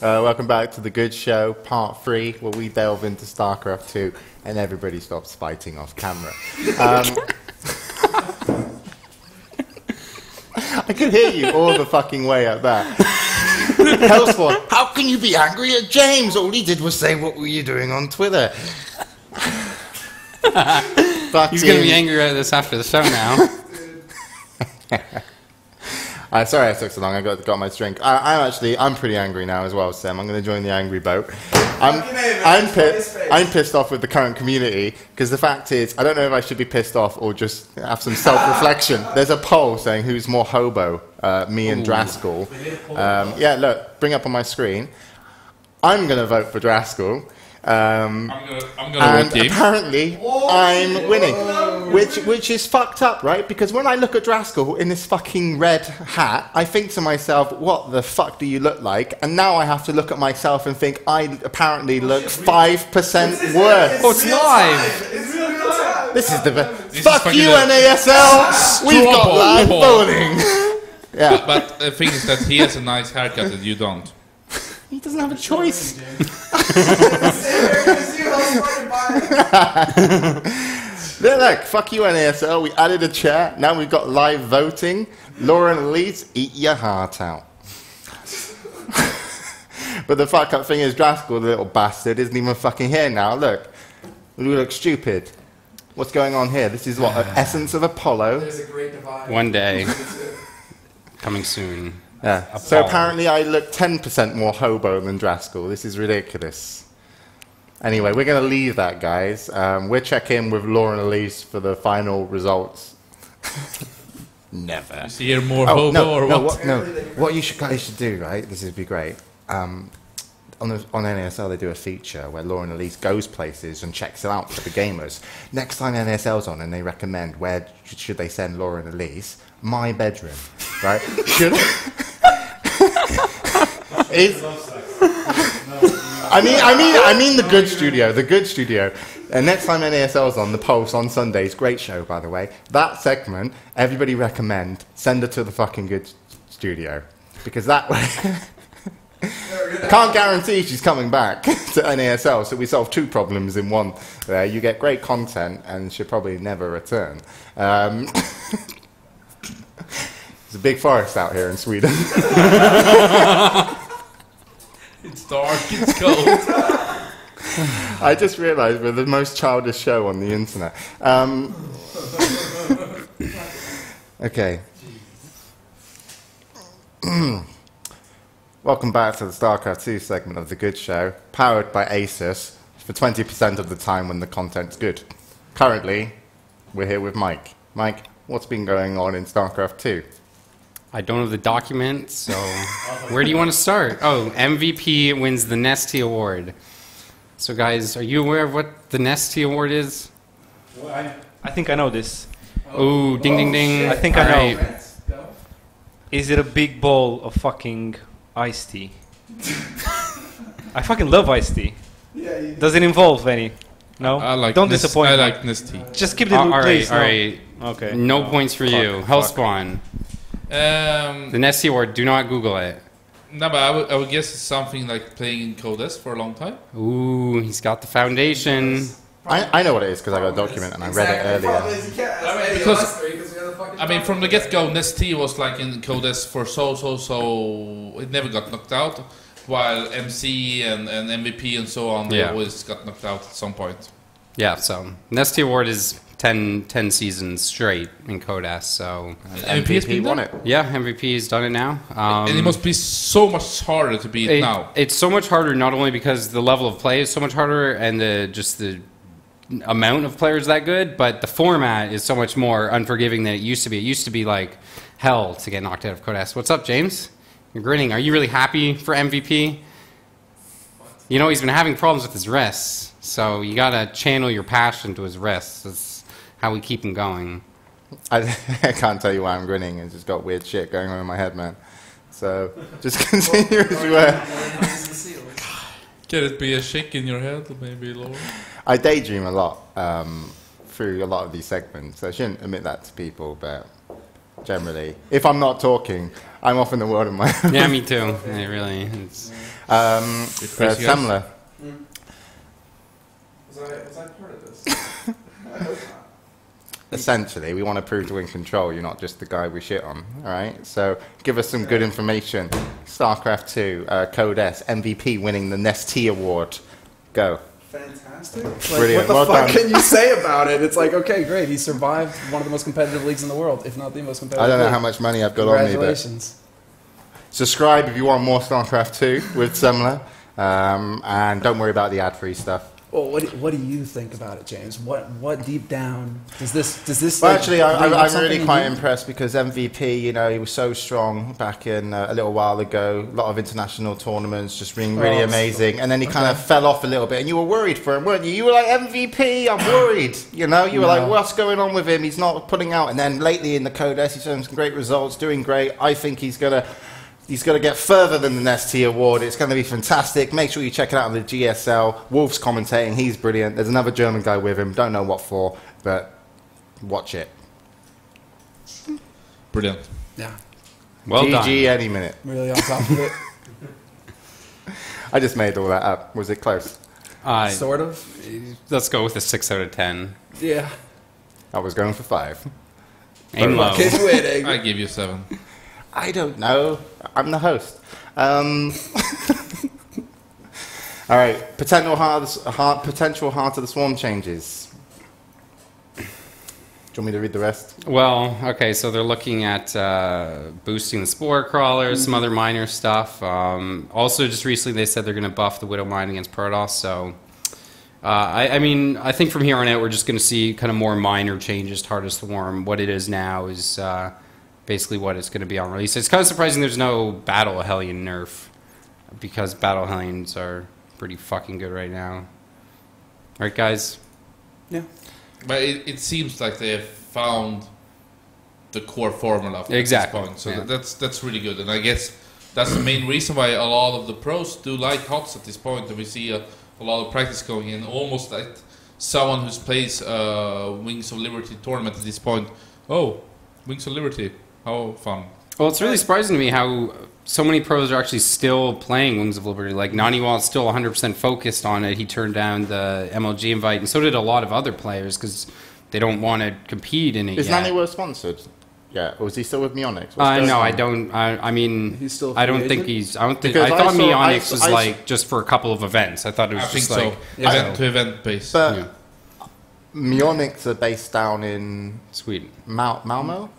Welcome back to The Good Show, Part 3, where we delve into StarCraft 2 and everybody stops fighting off camera. I could hear you all the fucking way up there. Hellspawn, how can you be angry at James? All he did was say, what were you doing on Twitter? He's going to be angry at this after the show now. Sorry I took so long. I got my drink. I'm pretty angry now as well, Sam. I'm going to join the angry boat. I'm pissed off with the current community because the fact is, I don't know if I should be pissed off or just have some self-reflection. There's a poll saying who's more hobo, me and Draskyl. Yeah, look, bring up on my screen. I'm going to vote for Draskyl. I'm gonna and apparently I'm winning, which is fucked up, right? Because when I look at Draskyl in this fucking red hat, I think to myself, what the fuck do you look like? And now I have to look at myself and think I apparently look 5% worse. Oh, it's live! It's real time. This is the fuck you, NASL. We've got live voting. Yeah, but the thing is that he has a nice haircut and you don't. He doesn't have a choice. Look, fuck you, NASL. We added a chair. Now we've got live voting. Laura and Elise, eat your heart out. But the fuck up thing is, Draskyl, the little bastard, isn't even fucking here now. Look. We look stupid. What's going on here? This is what? An essence of Apollo. There's a great divide. One day. Coming soon. Yeah. So apparently I look 10% more hobo than Draskyl. This is ridiculous. Anyway, we're going to leave that, guys. We'll check in with Laura and Elise for the final results. Never. You see here more hobo or what? What you guys should do, right? This would be great. On NASL, they do a feature where Laura and Elise goes places and checks it out for the gamers. Next time NASL's on and they recommend where should they send Laura and Elise, my bedroom, right? Should I mean the good studio, And next time NASL's on, the Pulse on Sundays, great show by the way. That segment, everybody recommend, send her to the fucking good studio, because that way. I can't guarantee she's coming back to NASL, so we solve two problems in one. There, you get great content, and she'll probably never return. There's a big forest out here in Sweden. It's dark, it's cold. I just realised we're the most childish show on the internet. Okay. Welcome back to the StarCraft 2 segment of The Good Show, powered by Asus, for 20% of the time when the content's good. Currently, we're here with Mike. Mike, what's been going on in StarCraft 2? I don't have the document, so where do you want to start? Oh, MVP wins the Nesty Award. So guys, are you aware of what the Nesty Award is? Well, I think I know this. Oh, ding, ding, ding. I think I know. Is it a big bowl of fucking iced tea? I fucking love iced tea. Does it involve any? No? I like Don't disappoint me. I like Nesty. Just keep the loop, please. All right. Okay. No points for you. Hellspawn. The Nesty Award, do not Google it. No, but I would guess it's something like playing in Codes for a long time. Ooh, he's got the foundation. I know what it is because I got a document and I read it earlier. I mean, from the get-go, Nesty was like in Codes for so it never got knocked out, while MC and MVP and so on, they always got knocked out at some point. Yeah, so Nesty Award is 10 seasons straight in Codas, so MVP won it. Yeah, MVP's done it now. And it must be so much harder to beat now. It's so much harder not only because the level of play is so much harder and the amount of players that good, but the format is so much more unforgiving than it used to be. It used to be like hell to get knocked out of Codas. What's up, James? You're grinning. Are you really happy for MVP? You know, he's been having problems with his wrists, so you gotta channel your passion to his wrists. That's how we keep him going. I can't tell you why I'm grinning. It's just got weird shit going on in my head, man. So just continue as you were. Can it be a shake in your head, maybe, Laura? I daydream a lot through a lot of these segments. I shouldn't admit that to people, but generally, if I'm not talking, I'm off in the world of my own. Yeah, me too. Yeah, really. Semmler. Was I part of this? I hope not. Essentially, we want to prove to win control. You're not just the guy we shit on, all right? So give us some good information. StarCraft 2, Code S, MVP winning the Nestea Award. Go. Fantastic. Like, Brilliant. What the Well fuck done. can you say about it? It's like, okay, great. He survived one of the most competitive leagues in the world, if not the most competitive. I don't know league. how much money I've got on me, but Congratulations. subscribe if you want more StarCraft 2 with Semmler. And don't worry about the ad-free stuff. Well, what do you think about it, James? What deep down does this? Well, like, actually, bring up I'm really something in quite you? impressed because MVP, you know, he was so strong back in a little while ago. A lot of international tournaments, just being really amazing. And then he kind of fell off a little bit, and you were worried for him, weren't you? You were like, MVP, I'm worried. You know, you were like, what's going on with him? He's not putting out. And then lately in the Code S, he's showing some great results, doing great. I think he's gonna get further than the Nestea Award. It's going to be fantastic. Make sure you check it out on the GSL. Wolf's commentating. He's brilliant. There's another German guy with him. Don't know what for, but watch it. Brilliant. Yeah, Well GG done. any minute. really on top of it. I just made all that up. Was it close? Sort of. Let's go with a 6 out of 10. Yeah. I was going for 5. Aim low. Kid's winning. I give you 7. I don't know. I'm the host. All right. Potential Heart of the Swarm changes. Do you want me to read the rest? Well, okay, so they're looking at boosting the Spore Crawlers, some other minor stuff. Also, just recently they said they're going to buff the Widow Mine against Protoss, so... I mean, I think from here on out we're just going to see kind of more minor changes to Heart of the Swarm. What it is now is... basically what it's going to be on release. It's kind of surprising there's no Battle Hellion nerf, because Battle Hellions are pretty fucking good right now. Right, guys? Yeah. But it seems like they have found the core formula at Exactly, this point. So yeah. that's really good. And I guess that's the main reason why a lot of the pros do like HOTS at this point. And we see a lot of practice going in. Almost like someone who plays Wings of Liberty tournament at this point. Oh, Wings of Liberty. How fun. Well, it's really surprising to me how so many pros are actually still playing Wings of Liberty. Like, Naniwal's still 100% focused on it. He turned down the MLG invite, and so did a lot of other players, because they don't want to compete in it Is yet. Naniwa sponsored? Yeah, or is he still with Meonix? No, I don't. I mean, He's still a I don't free think agent? he's. I don't think. Because I thought I Meonix saw- was I like just for a couple of events. I thought it was I think just so. like Event to event based. But Yeah. Meonix are based down in Sweden. Malmo?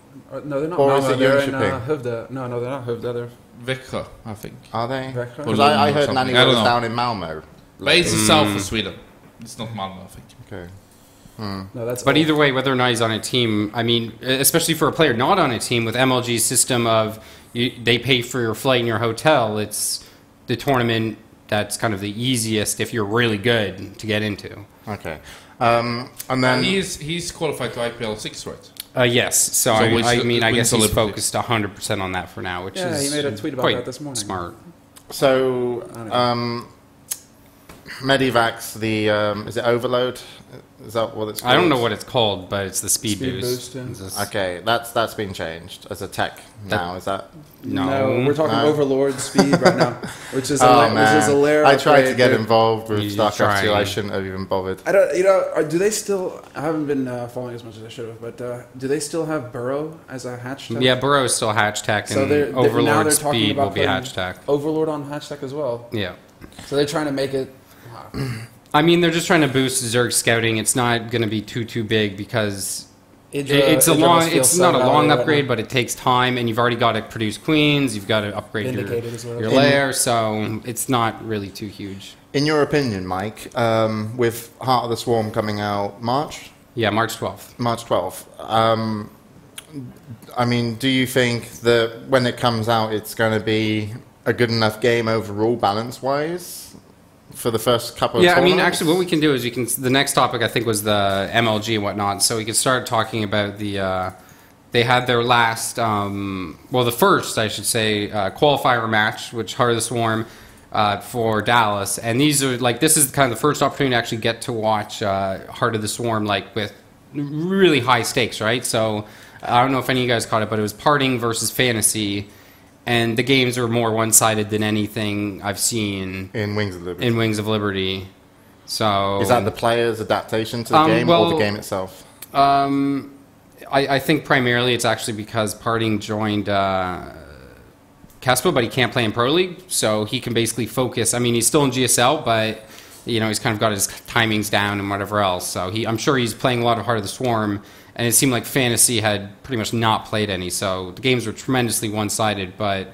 No, they're not. Or is Malmö, it they're in Jönköping? Huvda. No, they're not Huvda. They're Växjö, I think. Are they? Växjö. Because I heard Something. I Naniwa don't was know. down in Malmo. But it's south of Sweden. It's not Malmö, I think. Okay. No, that's. But old. either way, whether or not he's on a team, I mean, especially for a player not on a team with MLG's system of they pay for your flight and your hotel, it's the tournament that's kind of the easiest if you're really good to get into. Okay. And then... He's qualified to IPL 6, right? Yes, so I guess he's focused 100% on that for now, which Yeah, is he made a tweet about quite that this morning. smart. So, Medivacs, is it Overload? Is that what it's called? I don't know what it's called, but it's the speed, Speed boost. boost, yeah. It's just- Okay, that's been changed as a tech now, is that... No, we're talking No. Overlord speed right now, which is a Oh, which is a man. layer. I tried to upgrade, get dude. involved with You StarCraft 2. I trying. shouldn't have even bothered. I don't. Do they still? I haven't been following as much as I should have, but do they still have Burrow as a hatch tech? Yeah, Burrow is still hatch tech, So and now Overlord they're talking speed about will be putting hatch tech. Overlord on hatch tech as well. Yeah. So they're trying to make it. I mean, they're just trying to boost Zerg scouting. It's not going to be too big because it's not a long upgrade, but it takes time, and you've already got to produce queens. You've got to upgrade Vindicated is what it your is. lair, so it's not really too huge. In your opinion, Mike, with Heart of the Swarm coming out March Yeah, March 12th. 12th, I mean, do you think that when it comes out, it's going to be a good enough game overall, balance-wise, for the first couple of Yeah, I mean, tournaments? actually, what we can do is the next topic I think was the MLG and whatnot. So we could start talking about they had their last, the first, I should say, qualifier match, which Heart of the Swarm for Dallas. And these are this is kind of the first opportunity to actually get to watch Heart of the Swarm with really high stakes, right? So I don't know if any of you guys caught it, but it was Parting versus Fantasy. and the games are more one-sided than anything I've seen In Wings of Liberty. in Wings of Liberty. So Is that the player's adaptation to the game or the game itself? I think primarily it's actually because Parting joined Caspo, but he can't play in Pro League, so he can basically focus. I mean, he's still in GSL, but he's kind of got his timings down and whatever else. So I'm sure he's playing a lot of Heart of the Swarm, and it seemed like Fantasy had pretty much not played any. So the games were tremendously one-sided, but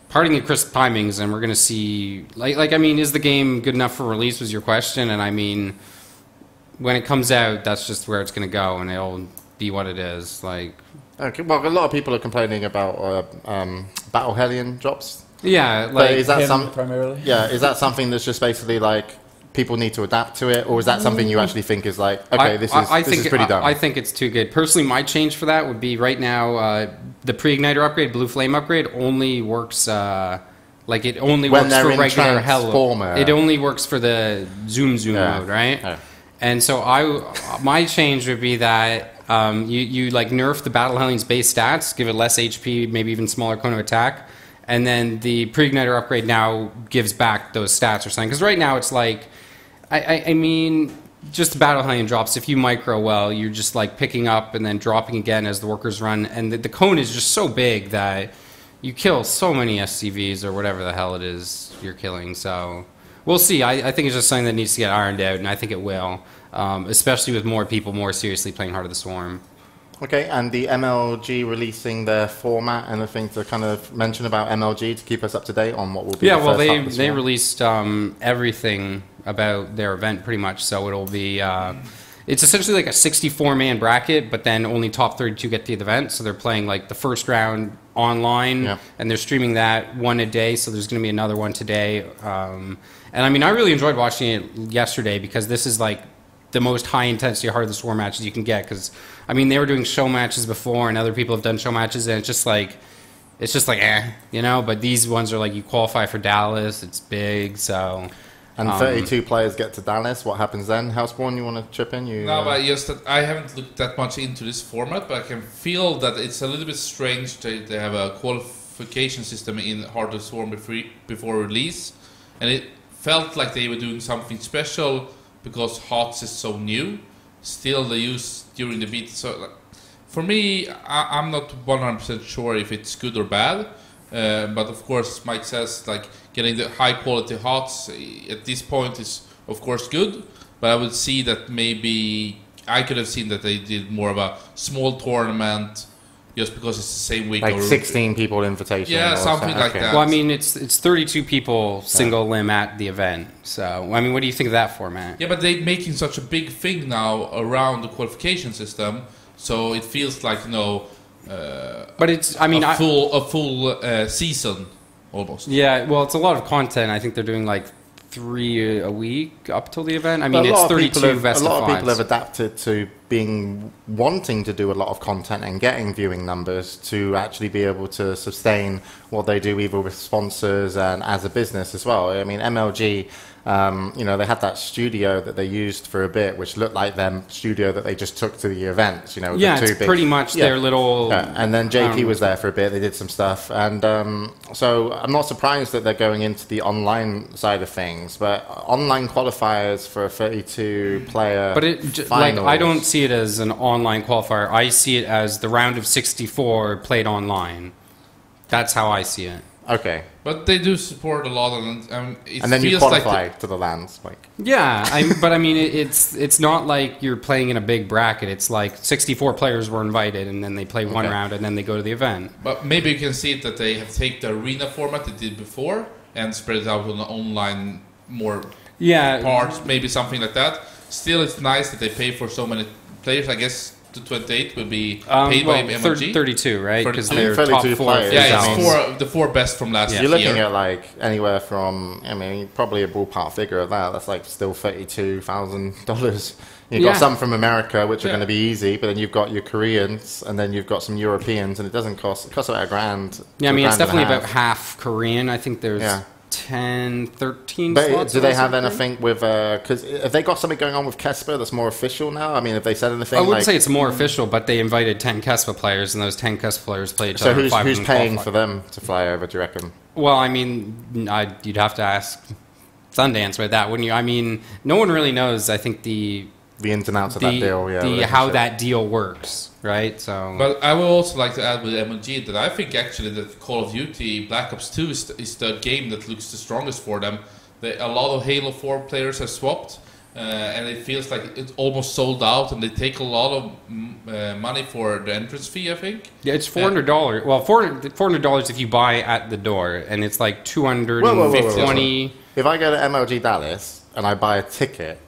Parting and crisp timings, and we're going to see. I mean, is the game good enough for release? Was your question, and I mean, when it comes out, that's just where it's going to go, and it'll be what it is. Okay, well, a lot of people are complaining about Battle Hellion drops. Yeah, But is that primarily? Yeah, is that something that's just basically people need to adapt to it, or is that something you actually think is this is pretty dumb? I think it's too good. Personally, my change for that would be right now the pre-igniter upgrade, Blue Flame upgrade, only works. It only When works they're for in regular Transformer. It only works for the zoom mode, right? Yeah. And so my change would be that you nerf the Battle Hellion's base stats, give it less HP, maybe even smaller cone of attack, and then the pre-igniter upgrade now gives back those stats or something. Because right now it's I mean, just the Battle Hellion drops. If you micro well, you're just picking up and then dropping again as the workers run, and the cone is just so big that you kill so many SCVs or whatever the hell it is you're killing. So we'll see. I think it's just something that needs to get ironed out, and I think it will, especially with more people more seriously playing Heart of the Swarm. Okay, and the MLG releasing their format, anything to kind of mention about MLG to keep us up to date on what will be the first half of the they Swarm? released everything about their event pretty much, so it'll be it's essentially a 64-man bracket, but then only top 32 get to the event, so they're playing the first round online, and they're streaming that one a day, so there's going to be another one today. And I mean, I really enjoyed watching it yesterday because this is the most high-intensity Heart of the Swarm matches you can get, because I mean, they were doing show matches before, and other people have done show matches, and it's just but these ones are you qualify for Dallas, it's big, so. And 32 players get to Dallas. What happens then? Hellspawn, you want to chip in? But just that I haven't looked that much into this format, but I can feel that it's a little bit strange that they have a qualification system in Heart of the Swarm before release, and it felt like they were doing something special because HOTS is so new. Still, they use during the beat. So, for me, I'm not 100% sure if it's good or bad. But of course, Mike says getting the high quality HOTS at this point is of course good. But I would see that maybe I could have seen that they did more of a small tournament, just because it's the same week. 16 people invitation. Yeah, something like that. Well, I mean, it's 32 people single limb at the event. So, I mean, what do you think of that format? Yeah, but they're making such a big thing now around the qualification system, so it feels but it's, I mean, a full season almost. Yeah, well, it's a lot of content. I think they're doing 3 a week up till the event. I mean, it's 32 best of 5s. A lot of people have adapted to wanting to do a lot of content and getting viewing numbers to actually be able to sustain what they do, either with sponsors and as a business as well. I mean, MLG, they had that studio that they used for a bit, which looked like their studio that they just took to the events. It's pretty much their little. Yeah. And then JP was there for a bit. They did some stuff, and so I'm not surprised that they're going into the online side of things. But online qualifiers for a 32-player. But I don't see it as an online qualifier. I see it as the round of 64 played online. That's how I see it. Okay. But they do support a lot of it. And then you qualify to the lands, Yeah, but I mean, it's not like you're playing in a big bracket. It's 64 players were invited, and then they play one round, and then they go to the event. But maybe you can see it that they have taken the arena format they did before and spread it out on the online more parts, maybe something like that. Still, it's nice that they pay for so many players. I guess the 28 will be paid by MLG. 32, right? Because they're 32 top 4. players. Yeah, it's the 4 best from last year. You're looking at anywhere from, probably a ballpark figure of that. That's still $32,000. You've got some from America, which are going to be easy, but then you've got your Koreans, and then you've got some Europeans, and it costs about $1,000. Yeah, I mean, it's definitely about half Korean. I think there's 10, 13 But slots. do they or have something. anything with? Because have they got something going on with Kesper that's more official now? I mean, have they said anything? I wouldn't like, say it's more official, but they invited 10 Kespa players, and those 10 Kespa players play each so other. who's paying for them to fly over? Do you reckon? Well, I mean, you'd have to ask Sundance about that, wouldn't you? I mean, no one really knows. I think the ins and outs of that deal, yeah. how that deal works, right? So, But I would also like to add with MLG that I think actually that Call of Duty Black Ops 2 is the game that looks the strongest for them. A lot of Halo 4 players have swapped, and it feels like it's almost sold out, and they take a lot of money for the entrance fee, I think. yeah, it's $400. Well, $400 if you buy at the door, and it's like $220. If I go to MLG Dallas and I buy a ticket,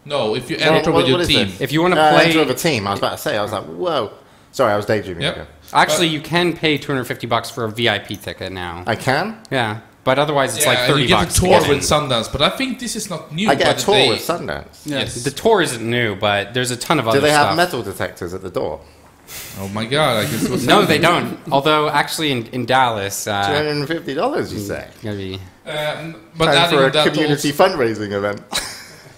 No, if you enter with your what is team. this? If you want to play, enter with a team, I was about to say, I was like, whoa. Sorry, I was daydreaming. Yep. again. actually, you can pay $250 for a VIP ticket now. I can. Yeah, but otherwise it's like and $30. you get a to tour get with in. Sundance, but I think this is not new. I get but a tour they- with Sundance. Yes. The tour isn't new, but there's a ton of other Do they stuff. have metal detectors at the door? Oh my god, I guess it was No, they don't. Although, actually, in Dallas, $250, you say? gonna be. But Time adding for on a that community also- fundraising event.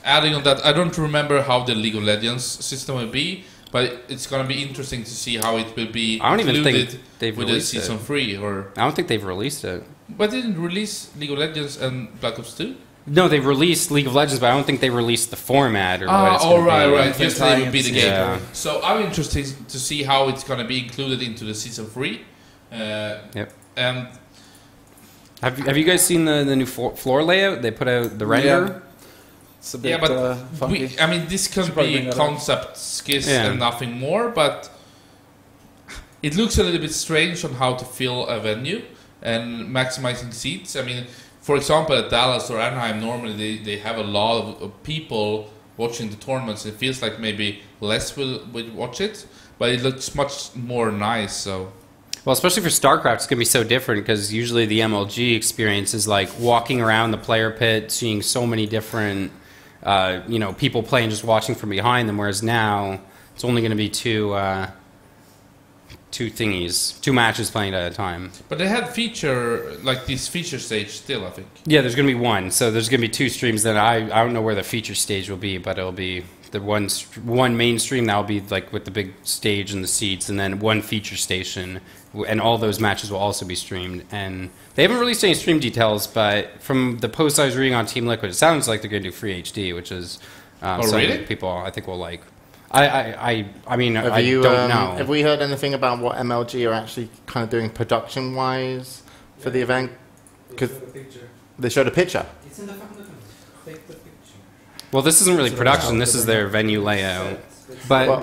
Adding on that, I don't remember how the League of Legends system will be, but it's going to be interesting to see how it will be I don't even included think they've with the released season it. 3. Or I don't think they've released it. but they didn't release League of Legends and Black Ops 2. No, they released League of Legends, but I don't think they released the format or what it's all gonna right, be. right. Just they will be the game. Yeah. So I'm interested to see how it's going to be included into the season 3. Yep. And Have you guys seen the new floor layout? They put out the render. Yeah. It's a bit yeah, but funky. I mean, this can probably be bring that up. concept skis Yeah. and nothing more, but it looks a little bit strange on how to fill a venue and maximizing seats. I mean, for example, at Dallas or Anaheim, normally they have a lot of people watching the tournaments. It feels like maybe less will watch it, but it looks much more nice. So Well, especially for StarCraft, it's going to be so different because usually the MLG experience is like walking around the player pit, seeing so many different, people playing, just watching from behind them. Whereas now, it's only going to be two matches playing at a time. but they had this feature stage still, I think. Yeah, there's going to be one. So there's going to be two streams. That I don't know where the feature stage will be, but it'll be the one main stream that will be like with the big stage and the seats, and then one feature station, and all those matches will also be streamed. And they haven't released any stream details, but from the post I was reading on Team Liquid, it sounds like they're going to do free HD, which is something really? that people I think will like. I mean, Have I you, don't know. Have we heard anything about what MLG are actually kind of doing production-wise for the event? Because they showed a picture. It's in the fucking document. Take the picture. Well, this isn't really production. This is their venue layout. But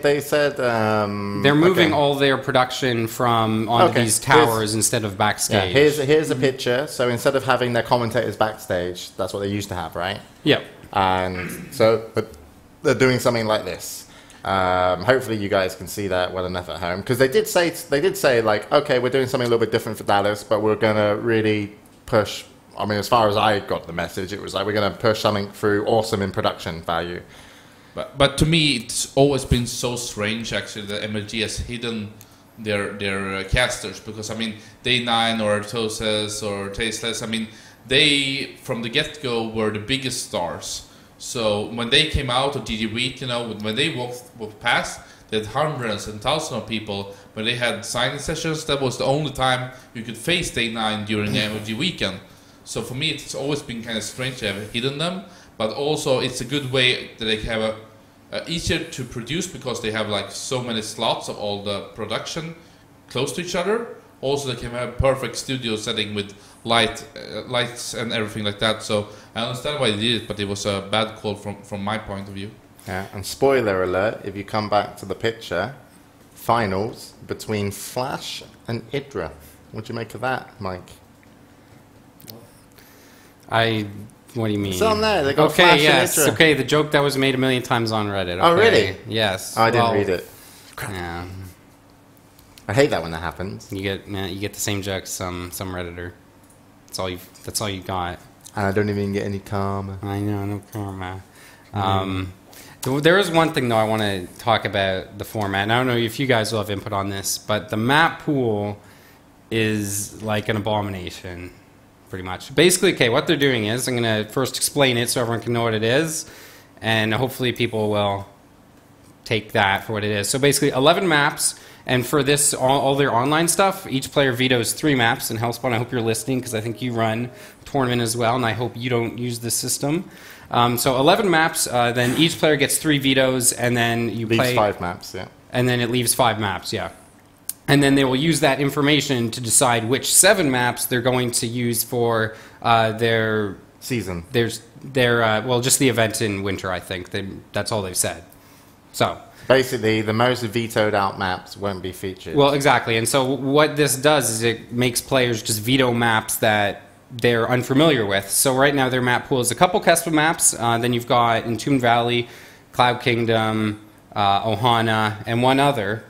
they said they're moving all their production from onto Okay, these towers instead of backstage. Yeah, here's a picture. So instead of having their commentators backstage, that's what they used to have, right? Yep. And so, but they're doing something like this. Hopefully, you guys can see that well enough at home, because they did say like, okay, we're doing something a little bit different for Dallas, but we're gonna really push. I mean, as far as I got the message, it was like we're gonna push something through awesome in production value. But to me, it's always been so strange actually that MLG has hidden their casters, because I mean, Day 9 or Toses or Tasteless, I mean, they from the get-go were the biggest stars. So when they came out of DD Week, when they walked past, they had hundreds and thousands of people. When they had signing sessions, that was the only time you could face Day 9 during the MLG weekend. So for me, it's always been kind of strange to have hidden them, but also it's a good way that they have easier to produce, because they have like so many slots of all the production close to each other. Also, they can have a perfect studio setting with lights and everything like that. So I understand why they did it, but it was a bad call from my point of view. Yeah, and spoiler alert, if you come back to the picture, finals between Flash and Idra. What do you make of that, Mike? What do you mean? It's on there. They got Flash okay, yes. and Idra. Okay, the joke that was made a million times on Reddit. Oh, okay. really? Yes. Oh, I didn't Well, read it. Yeah. I hate that when that happens. You get the same joke some Redditor. That's all you got. And I don't even get any karma. I know, no karma. There is one thing though I want to talk about the format. And I don't know if you guys will have input on this, but the map pool is like an abomination. pretty much. Basically, okay, what they're doing is, I'm going to first explain it so everyone can know what it is, and hopefully people will take that for what it is. So basically, 11 maps, and for this, all their online stuff, each player vetoes 3 maps. And Hellspawn, I hope you're listening, because I think you run tournament as well, and I hope you don't use this system. So 11 maps, then each player gets 3 vetoes, and then you Leaves play... 5 maps, yeah. And then it leaves 5 maps, yeah. And then they will use that information to decide which 7 maps they're going to use for their... Season. Well, just the event in winter, I think. That's all they've said. So... Basically, the most vetoed out maps won't be featured. Well, exactly. And so what this does is it makes players just veto maps that they're unfamiliar with. So right now their map pool is a couple custom maps. Then you've got Entombed Valley, Cloud Kingdom, Ohana, and one other.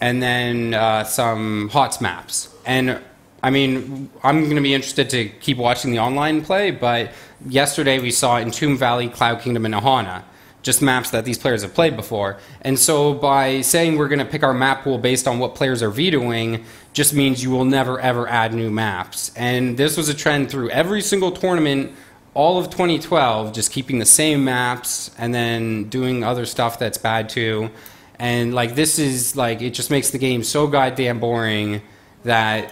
And then some HOTS maps. And I mean, I'm going to be interested to keep watching the online play, but yesterday we saw Entombed Valley, Cloud Kingdom, and Ohana. Just maps that these players have played before. And so by saying we're going to pick our map pool based on what players are vetoing just means you will never ever add new maps. And this was a trend through every single tournament all of 2012, just keeping the same maps and then doing other stuff that's bad too. And like this is like, it just makes the game so goddamn boring that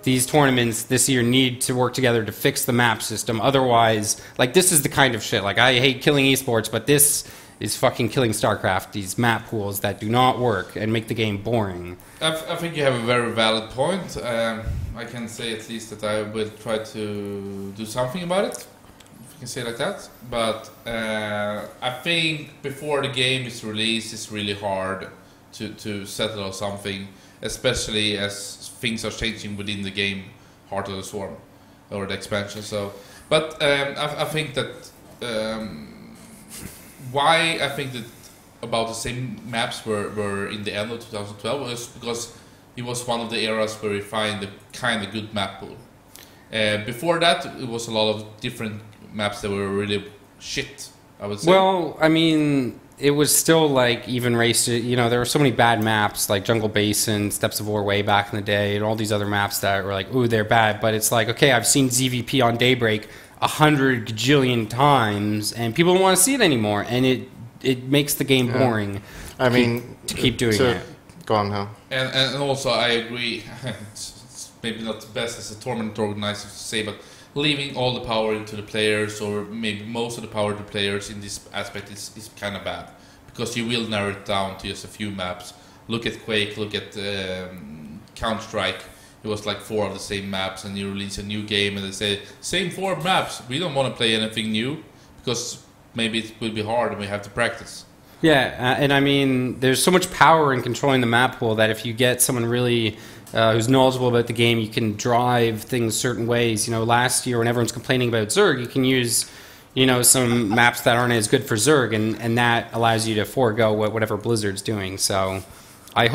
these tournaments this year need to work together to fix the map system. Otherwise, like, this is the kind of shit. Like, I hate killing esports, but this is fucking killing StarCraft, these map pools that do not work and make the game boring. I think you have a very valid point. I can say at least that I will try to do something about it, if you can say it like that. But I think before the game is released, it's really hard to settle on something, especially as things are changing within the game, Heart of the Swarm, or the expansion. So, but I think that why I think that about the same maps were in the end of 2012 was because it was one of the eras where we find a kind of good map pool. Before that, it was a lot of different maps that were really shit, I would say. Well, I mean, it was still like even race. You know, there were so many bad maps like Jungle Basin, Steps of War way back in the day, and all these other maps that were like, ooh, they're bad. But it's like, okay, I've seen ZVP on Daybreak 100 gajillion times, and people don't want to see it anymore, and it makes the game boring. I mean, to keep doing it. Go on, Hal. And also, I agree. It's maybe not the best as a tournament organizer to say, but leaving all the power into the players, or maybe most of the power to the players in this aspect is kind of bad, because you will narrow it down to just a few maps. Look at Quake, look at Counter-Strike. It was like 4 of the same maps, and you release a new game and they say, same 4 maps, we don't want to play anything new, because maybe it will be hard and we have to practice. Yeah, and I mean, there's so much power in controlling the map pool that if you get someone really who's knowledgeable about the game, you can drive things certain ways. You know, last year when everyone's complaining about Zerg, you can use, you know, some maps that aren't as good for Zerg, and that allows you to forego whatever Blizzard's doing. So I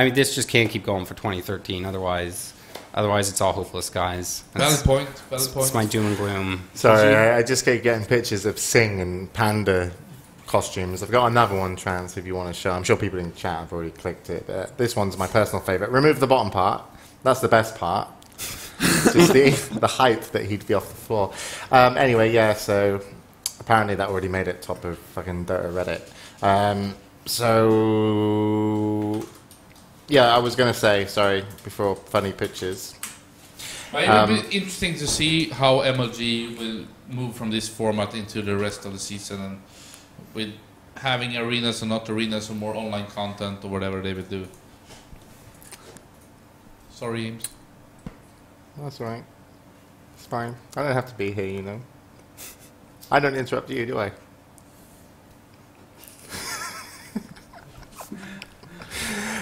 mean, this just can't keep going for 2013. Otherwise it's all hopeless, guys. Valid point. That's my doom and gloom. Sorry, I just keep getting pictures of Sing and Panda costumes. I've got another one, Trans, if you want to show. I'm sure people in the chat have already clicked it, but this one's my personal favourite. Remove the bottom part. That's the best part. Just the height that he'd be off the floor. Anyway, yeah, so apparently that already made it top of fucking Dota Reddit. So, yeah, I was going to say, sorry, before funny pictures. It will be interesting to see how MLG will move from this format into the rest of the season, and with having arenas or not arenas or more online content or whatever they would do. Sorry, James. That's all right. It's fine. I don't have to be here, you know. I don't interrupt you, do I?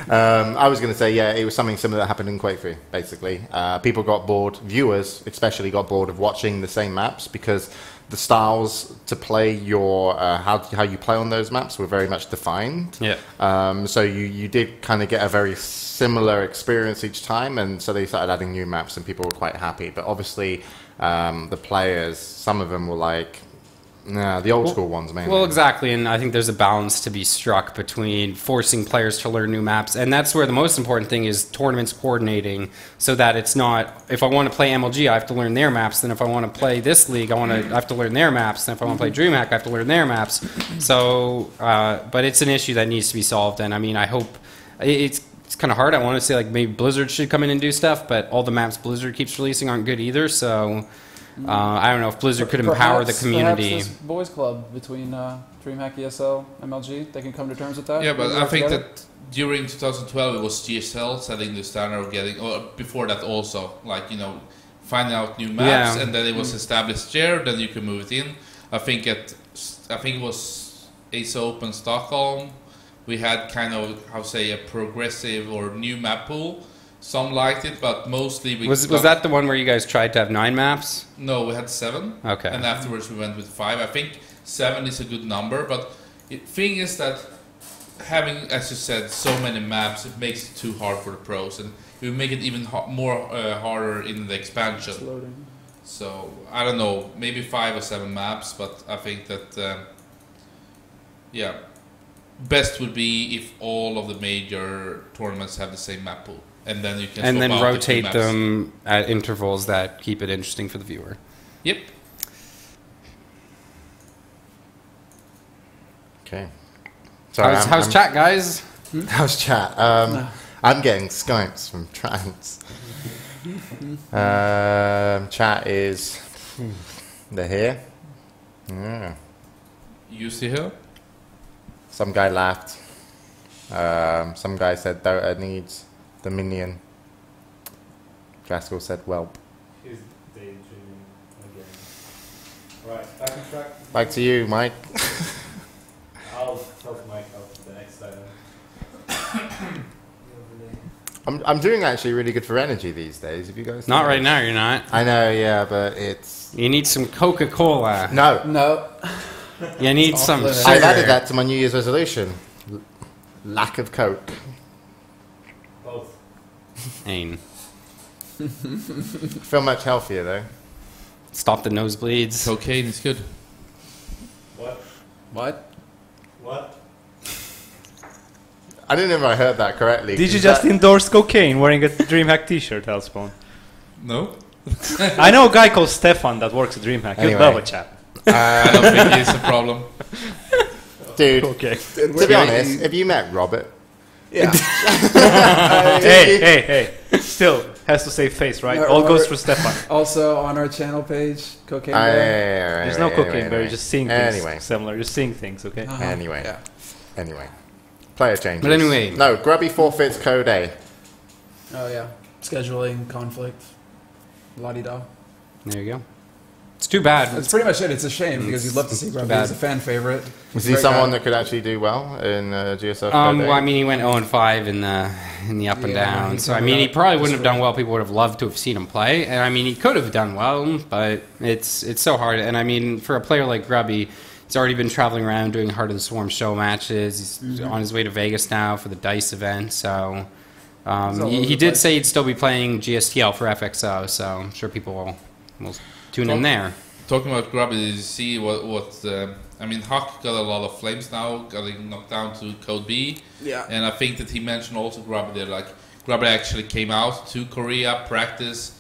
I was going to say, yeah, it was something similar that happened in Quake 3, basically. People got bored, viewers especially got bored of watching the same maps, because the styles to play your, how you play on those maps were very much defined. Yeah. So you did kind of get a very similar experience each time, and so they started adding new maps and people were quite happy. But obviously, the players, some of them were like, Nah, the old school ones, mainly. Well, exactly, and I think there's a balance to be struck between forcing players to learn new maps, and that's where the most important thing is tournaments coordinating, so that it's not, if I want to play MLG, I have to learn their maps, then if I want to play this league, I have to learn their maps, and if I want to play DreamHack, I have to learn their maps. So, but it's an issue that needs to be solved, and I mean, I hope, it's kind of hard. I want to say like maybe Blizzard should come in and do stuff, but all the maps Blizzard keeps releasing aren't good either, so... I don't know if Blizzard could empower the community. Perhaps this boys club between DreamHack, ESL, MLG, they can come to terms with that. Yeah, but I think that during 2012 it was GSL setting the standard of getting, or before that also, like, you know, finding out new maps, and then it was established there. Then you can move it in. I think it was Ace Open Stockholm. We had kind of a progressive or new map pool. Some liked it, but mostly we... Was that the one where you guys tried to have 9 maps? No, we had 7. Okay. And afterwards we went with 5. I think 7 is a good number, but the thing is that having, as you said, so many maps, it makes it too hard for the pros, and it will make it even more harder in the expansion. So, I don't know, maybe 5 or 7 maps, but I think that, yeah, best would be if all of the major tournaments have the same map pool. And then you can and swap then out rotate the two maps. them at intervals that keep it interesting for the viewer. Yep. Okay. So How's chat, guys? How's chat? I'm getting Skypes from Trans. Chat is... They're here. Yeah. You see her? Some guy laughed. Some guy said Dota needs Dominion. Draskyl said whelp. He's daydreaming again. Right, back on track. Back to you, Mike. I'll help Mike out for the next item. I'm doing actually really good for energy these days. Have you guys? Not noticed? right now, you're not. I know, yeah, but it's... You need some Coca-Cola. No. You need some I sugar. added that to my New Year's resolution. Lack of Coke. Both. Ain. I feel much healthier though. Stop the nosebleeds. Cocaine is good. What? I don't know if I heard that correctly. Did you Is just that- endorse cocaine wearing a DreamHack t-shirt, Hellspawn? No? I know a guy called Stefan that works at DreamHack. He'd Anyway. love a chat. I don't think it's a problem. Dude, Okay. to be honest, have you met Robert? Yeah. Hey. Still, has to save face, right? All goes through Stefan. Also on our channel page, Cocaine There's Bear. There's no cocaine, but you're just seeing things. Anyway. Semmler, you're seeing things, okay? Anyway. Yeah. Anyway. Player changes. But anyway. No, Grubby forfeits Code A. Oh yeah. Scheduling, conflict, la-di-da. There you go. It's too bad. That's pretty much it. It's a shame because you'd love to see Grubby. bad. He's a fan favorite. Was he Great someone guy. that could actually do well in GSL Code A? Well, I mean, he went 0-5 in the up and Yeah, down. he So I covered mean, he up probably this wouldn't have done week. well. People would have loved to have seen him play, and I mean, he could have done well, but it's so hard. And I mean, for a player like Grubby, he's already been traveling around doing Heart of the Swarm show matches. He's on his way to Vegas now for the DICE event. So all he over the did place. say he'd still be playing GSTL for FXO. So I'm sure people will tune in there. Talking about Grubby, did you see what I mean, Huck got a lot of flames now, getting knocked down to Code B. Yeah. And I think that he mentioned also Grubby there, like, Grubby actually came out to Korea, practice,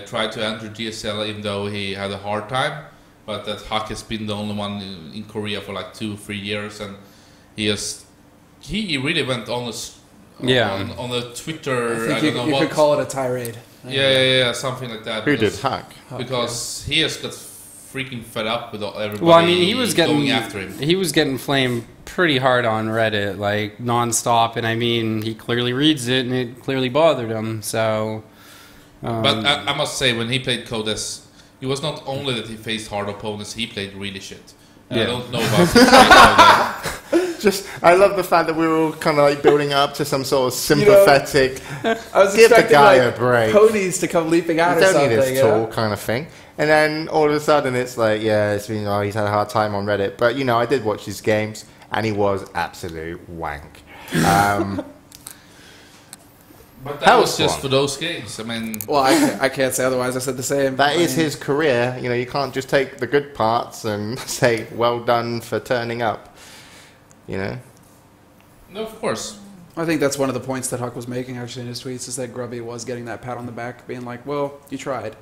tried to enter GSL even though he had a hard time. But that Huck has been the only one in Korea for like 2-3 years, and he really went on a Twitter. I think you could call it a tirade. Yeah, something like that. Who did? because- Hack? Because he has got freaking fed up with everybody. Well, I mean, he was going getting after him. He was getting flamed pretty hard on Reddit, like nonstop, and I mean, he clearly reads it, and it clearly bothered him. So, But I must say, when he played Codes, it was not only that he faced hard opponents; he played really shit. And I Yeah. don't know about his play Just, I love the fact that we were all kind of like building up to some sort of sympathetic, I was give the expecting guy like a break. ponies to come leaping out You or don't need something. this tall kind of thing. And then all of a sudden it's like, yeah, it's been, he's had a hard time on Reddit. But, you know, I did watch his games, and he was absolute wank. But that was just Hellspawn. for those games. I mean, Well, I can't say otherwise. I said the same. That is his career. You know, you can't just take the good parts and say, well done for turning up. You know? no, of course. I think that's one of the points that Huck was making actually in his tweets is that Grubby was getting that pat on the back, being like, well, you tried.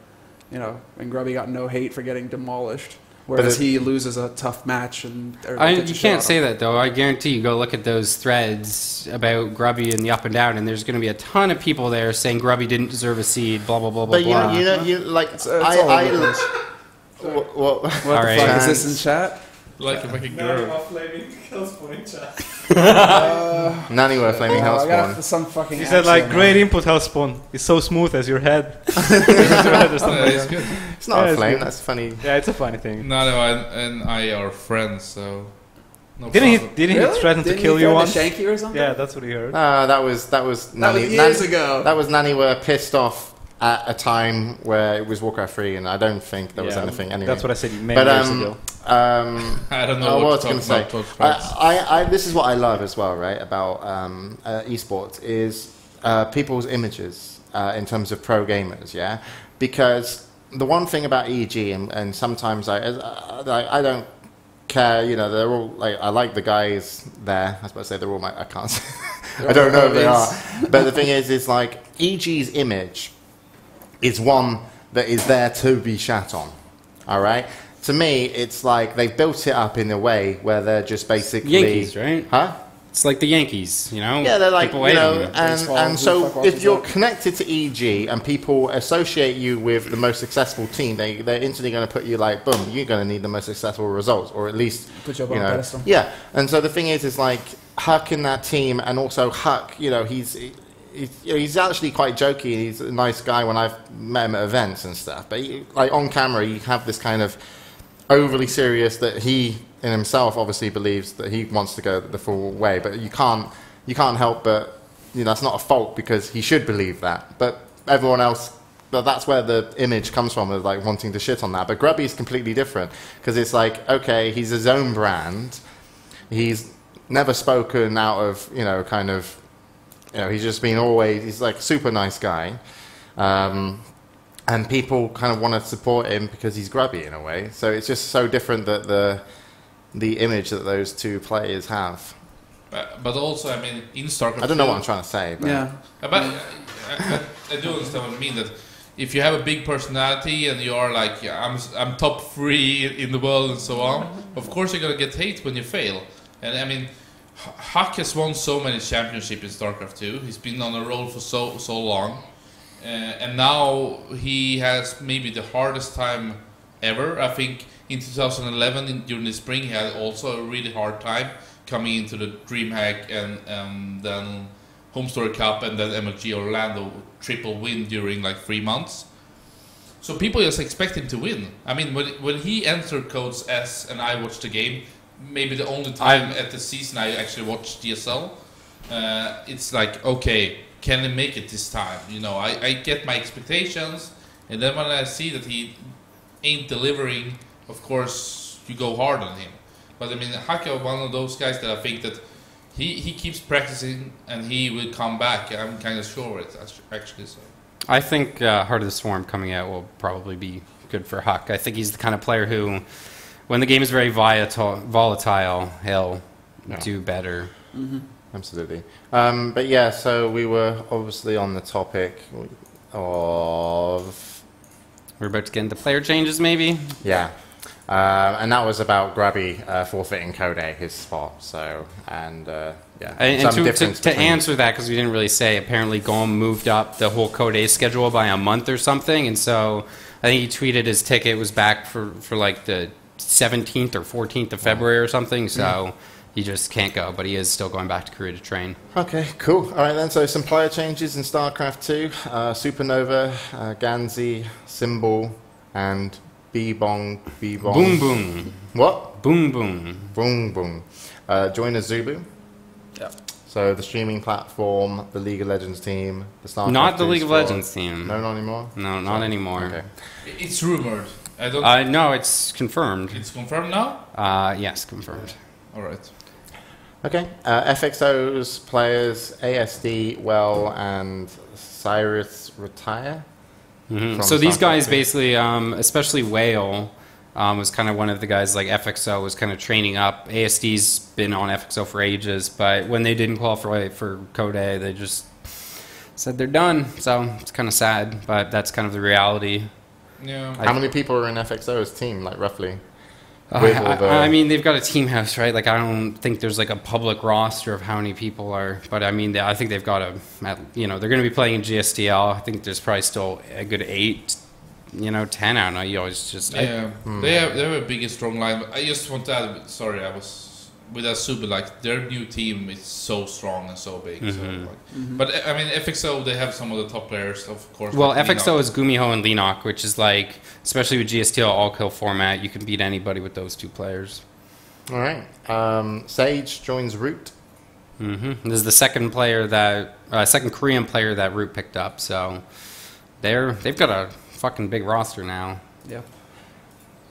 You know, and Grubby got no hate for getting demolished. Whereas he loses a tough match and You can't say that though. I guarantee you go look at those threads about Grubby and the up and down, and there's going to be a ton of people there saying Grubby didn't deserve a seed. Blah blah blah blah. But you like It's all over the place. what What the right. fuck is this in chat? Like if I could Now you're grow. off flaming Hellspawn in chat. Nanny were flaming I Hellspawn. got some fucking. He said like, accent, great man. input, Hellspawn. It's so smooth as your head. It's good. It's not Yeah, a it's flame. good. That's funny. Yeah, it's a funny thing. Nano and I are friends, so. No Didn't problem. he Really? threaten to Didn't kill he you threaten once? to shank you or something? Yeah, that's what he heard. That was That Nanny. was years ago. That was Nanny were pissed off at a time where it was Warcraft 3, and I don't think there was Yeah, anything anyway. That's what I said many But years ago. I don't know what what was to I going talk to say? about. Those friends. This is what I love as well, right? About esports is people's images in terms of pro gamers, yeah. Because the one thing about EG, and sometimes I don't care. You know, they're all like I like the guys there. I was about to say they're all I can't. Say, I don't know if they are. But the thing is like EG's image is one that is there to be shat on. All right. To me, it's like they've built it up in a way where they're just basically Yankees, right? Huh? It's like the Yankees, you know. Yeah, they're like, People you hate know, them. Baseball, and who so the fuck if watches you're that? connected to EG and people associate you with the most successful team, they're instantly going to put you like, boom, you're going to need the most successful results, or at least, Put you up you on a know, pedestal. yeah. And so the thing is like Huck in that team, and also Huck, you know, he's actually quite jokey. He's a nice guy when I've met him at events and stuff. But like on camera, you have this kind of overly serious that he in himself obviously believes that he wants to go the full way, but you can't help but, you know, that's not a fault because he should believe that. But everyone else, that's where the image comes from of like wanting to shit on that. But Grubby is completely different because it's like, okay, he's his own brand. He's never spoken out of, you know, kind of, you know, he's just been always, he's like a super nice guy. And people kind of want to support him because he's grubby in a way. So it's just so different that the image that those two players have. But also, I mean, in StarCraft, I don't know what I'm trying to say. But Yeah. But I do understand what I mean. That if you have a big personality and you are like, yeah, I'm top 3 in the world and so on, of course you're gonna get hate when you fail. And I mean, Huck has won so many championships in StarCraft 2. He's been on a roll for so long, and now he has maybe the hardest time ever. I think in 2011 during the spring he had also a really hard time coming into the DreamHack and then Home Story Cup and then MLG Orlando triple win during like 3 months. So people just expect him to win. I mean, when he entered Codes S and I watched the game, maybe the only time at the season I actually watched DSL, it's like, okay, can he make it this time? You know, I get my expectations, and then when I see that he ain't delivering, of course, you go hard on him. But I mean, Haka, one of those guys that I think that he keeps practicing and he will come back. I'm kind of sure it actually. So I think Heart of the Swarm coming out will probably be good for Huck. I think he's the kind of player who, when the game is very volatile, he'll do better. Mm-hmm. Absolutely. But yeah, so we were obviously on the topic of... We're about to get into player changes, maybe? Yeah. And that was about Grubby forfeiting Code, his spot. So, and yeah. And some to difference between- answer that, because we didn't really say, apparently Golem moved up the whole Code A schedule by a month or something, and so I think he tweeted his ticket was back for like the 17th or 14th of February or something, so he just can't go, but he is still going back to Korea to train. Okay, cool. All right then, so some player changes in StarCraft 2. Supernova, Ganzi, Symbol, and B-Bong. Boom boom. What? Boom boom. Boom, boom. Join Azubu. Yeah. So the streaming platform, the League of Legends team, the StarCraft Not the 2 League of squad. Legends team. No, not anymore? No, not anymore. Okay. it's rumored. I don't. No, it's confirmed. It's confirmed now. Yes, confirmed. All right. Okay. FXO's players, ASD, Well, and Cyrus retire. Mm-hmm. From So these guys StarCraft 2. basically, especially Whale, was kind of one of the guys like FXO was kind of training up. ASD's been on FXO for ages, but when they didn't qualify for Code A, they just said they're done. So it's kind of sad, but that's kind of the reality. Yeah. How many people are in FXO's team, like roughly? With all the- I mean, they've got a team house, right? Like, I don't think there's like a public roster of how many people are, but I mean, I think they've got they're going to be playing in GSDL. I think there's probably still a good 8, 10. I don't know. You always just Yeah, they have a big and strong line. I just want to add, sorry, I was with Asuba, like their new team is so strong and so big. So, but I mean, FXO, they have some of the top players, of course. Well, like FXO Leenock. is Gumiho and Leenock, which is like, especially with GSTL all-kill format, you can beat anybody with those 2 players. All right. Sage joins Root. This is the second second Korean player that Root picked up, so they've got a fucking big roster now. Yeah.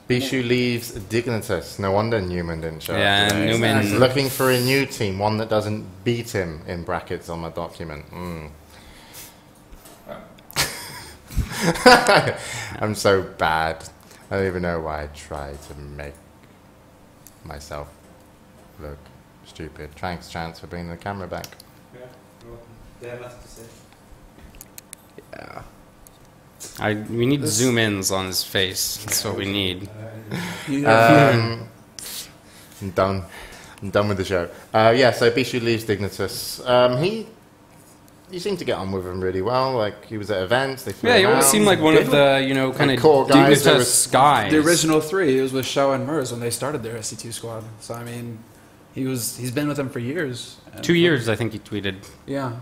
Bishu leaves Dignitas. No wonder Newman didn't show Yeah, up today. Newman- He's looking for a new team, one that doesn't beat him, in brackets on my document. I'm so bad. I don't even know why I try to make myself look stupid. Thanks, Chance, for bringing the camera back. Yeah, well, they have nothing to say. Yeah. We need zoom-ins on his face. That's what we need. I'm done. I'm done with the show. So Bishu leaves Dignitas. You seem to get on with him really well. Like, he was at events. They flew Yeah, he him always out. seemed like one of the, kind of core guys. Dignitas guys. The original 3, it was with Shao and Mers when they started their SC2 squad. So I mean, he's been with them for years. And 2 years, I think he tweeted. Yeah.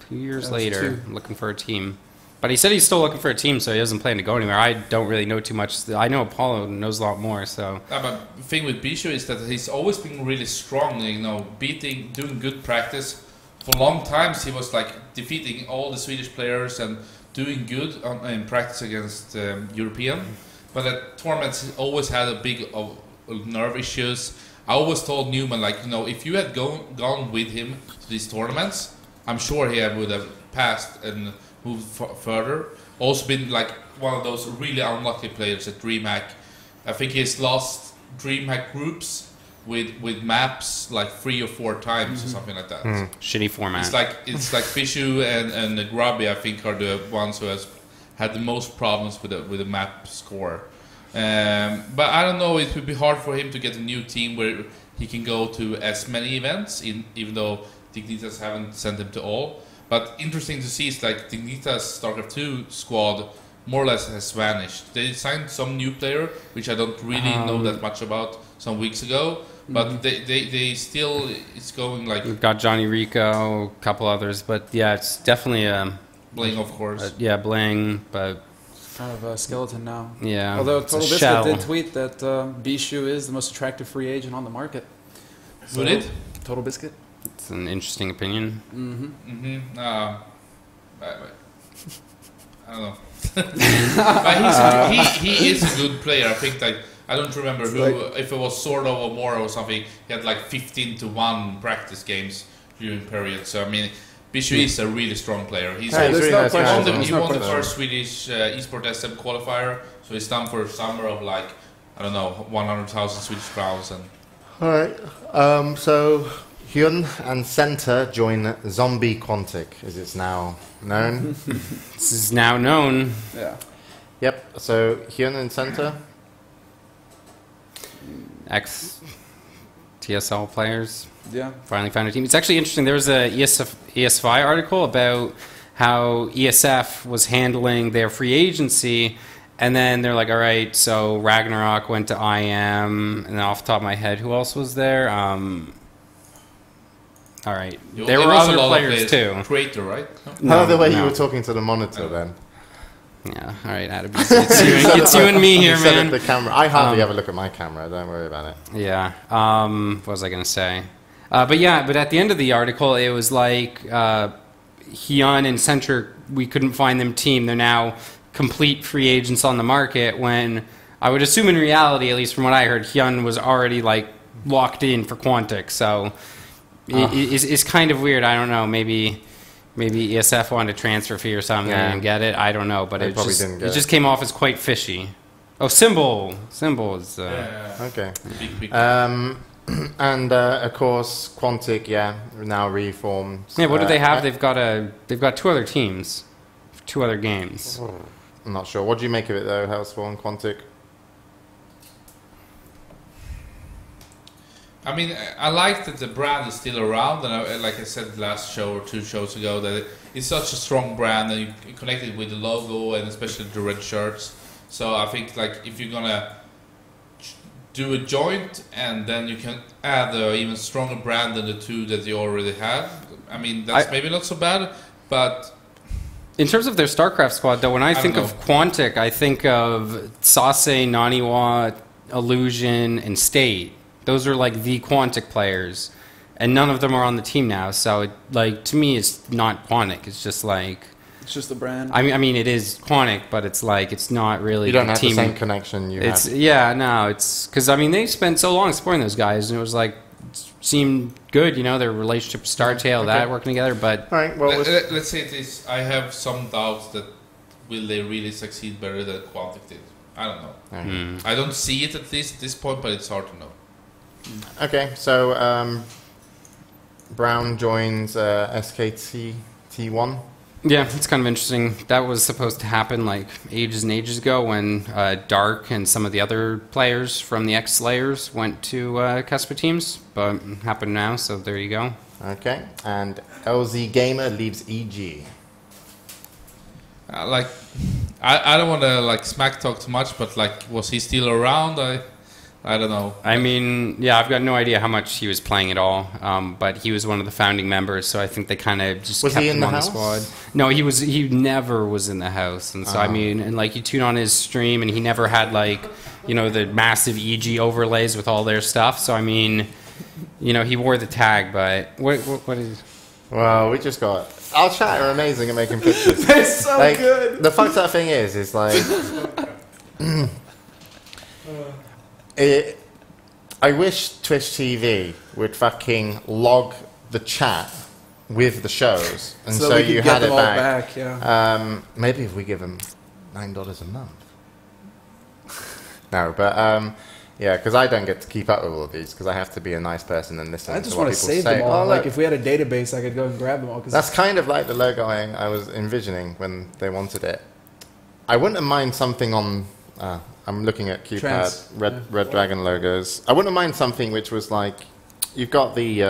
2 years That was later, 2. looking for a team. But he said he's still looking for a team, so he doesn't plan to go anywhere. I don't really know too much. I know Apollo knows a lot more, so... But the thing with Bishu is that he's always been really strong, doing good practice. For long times, he was like defeating all the Swedish players and doing good in practice against European. But at tournaments, he always had a big nerve issues. I always told Newman, if you had gone with him to these tournaments, I'm sure he would have passed and moved further. Also been like one of those really unlucky players at DreamHack. I think he's lost DreamHack groups with maps like 3 or 4 times or something like that. Shitty format. It's like Fishu and Grubby, I think, are the ones who has had the most problems with the map score. But I don't know, it would be hard for him to get a new team where he can go to as many events, even though Dignitas haven't sent him to all. But interesting to see is like Dignitas StarCraft 2 squad more or less has vanished. They signed some new player, which I don't really know that much about, some weeks ago. But they still, it's going like... We've got Johnny Rico, a couple others, but yeah, it's definitely Bling, of course. Bling, but... Kind of a skeleton now. Yeah, Although it's a Total shell. Biscuit did tweet that Bishu is the most attractive free agent on the market. Who did? Total Biscuit. It's an interesting opinion. I don't know. But he is a good player. I think I don't remember if it was Sordo or Mora or something. He had like 15-1 practice games during periods. So I mean, Bishu is a really strong player. He's Hey, also- really nice guy. he won the first Swedish eSport SM qualifier. So he's done for a summer of 100,000 Swedish crowns. And Alright, so Hyun and Center join Zombie Quantic, as it's now known. This is now known. Yeah. Yep, so Hyun and Center. Ex-TSL players. Yeah. Finally found a team. It's actually interesting. There was a ESFI article about how ESF was handling their free agency, and then they're like, all right, so Ragnarok went to IM, and then off the top of my head, who else was there? All right. There were other players too. Creator, right? No, the way you were talking to the monitor then. Yeah, all right, Adebisi. It's you and me here, You said man. at the camera. I hardly ever look at my camera, don't worry about it. Yeah. What was I going to say? But at the end of the article, it was like Hyun and Center, we couldn't find them team. They're now complete free agents on the market, when I would assume in reality, at least from what I heard, Hyun was already like locked in for Quantic. So it's kind of weird. I don't know. Maybe Maybe ESF wanted a transfer fee or something and get it. I don't know, but They probably didn't get it just came off as quite fishy. Oh, Symbol is Okay. Big. And of course, Quantic, now reformed. yeah. What do they have? They've got 2 other teams, 2 other games. I'm not sure. What do you make of it though, Hellspawn, Quantic? I mean, I like that the brand is still around, and like I said last show or 2 shows ago, that it's such a strong brand, and you connect it with the logo and especially the red shirts. So I think like if you're gonna do a joint, and then you can add an even stronger brand than the 2 that you already have. I mean, that's maybe not so bad, but in terms of their StarCraft squad, though, when I think of Quantic, I think of Sase, Naniwa, Illusion, and State. Those are like the Quantic players, and none of them are on the team now. So, to me, it's not Quantic. It's just like It's just the brand. I mean, it is Quantic, but it's like it's not really. You don't have team. the same connection you It's have. it's because I mean they spent so long supporting those guys, and it was like seemed good, their relationship with Startail, that working together. But All right, well, let's say this: I have some doubts that will they really succeed better than Quantic did. I don't know. I don't see it at least at this point, but it's hard to know. okay, so Brown joins SKT T1. yeah, it's kind of interesting. That was supposed to happen like ages and ages ago when Dark and some of the other players from the X-Slayers went to Casper teams, but it happened now, so there you go. Okay, and LZ Gamer leaves EG. I don't want to smack talk too much, but was he still around? I don't know. I mean, yeah, I've got no idea how much he was playing at all, but he was one of the founding members, so I think they kind of just kept him on the squad. No, he never was in the house, and so I mean, and you tune on his stream, and he never had the massive EG overlays with all their stuff. So I mean, he wore the tag, but what is? Well, we just got. Our chat are amazing at making pictures. They're so good. The fucked up thing is I wish Twitch TV would fucking log the chat with the shows, and so we could you get had them it all back. yeah. Maybe if we give them $9 a month. No, but yeah, because I don't get to keep up with all of these because I have to be a nice person and listen. I just to what want to people save say. them all. Oh, look. If we had a database, I could go and grab them all. That's kind of like the logo I was envisioning when they wanted it. I wouldn't mind something on. I'm looking at Qpad Red Dragon logos. I wouldn't mind something which was like, you've got the.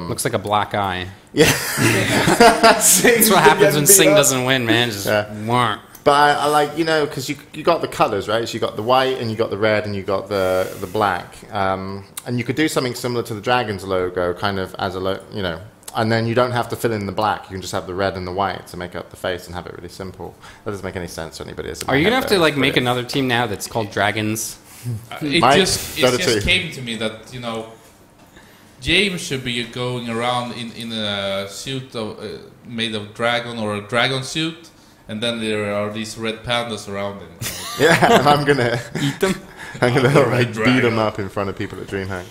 Looks like a black eye. Yeah. That's what happens when Sing doesn't win, man. Just warm. But I like, because you got the colors, right? So you got the white and you got the red and you got the black. And you could do something similar to the Dragon's logo, kind of as a, and then you don't have to fill in the black. You can just have the red and the white to make up the face and have it really simple. That doesn't make any sense to anybody. Are you going to have to make another team now that's called Dragons? It Mike, just came to me that, James should be going around in a suit made of dragon or a dragon suit, and then there are these red pandas around him. Yeah, and I'm gonna eat them. I'm gonna beat them up in front of people at DreamHack.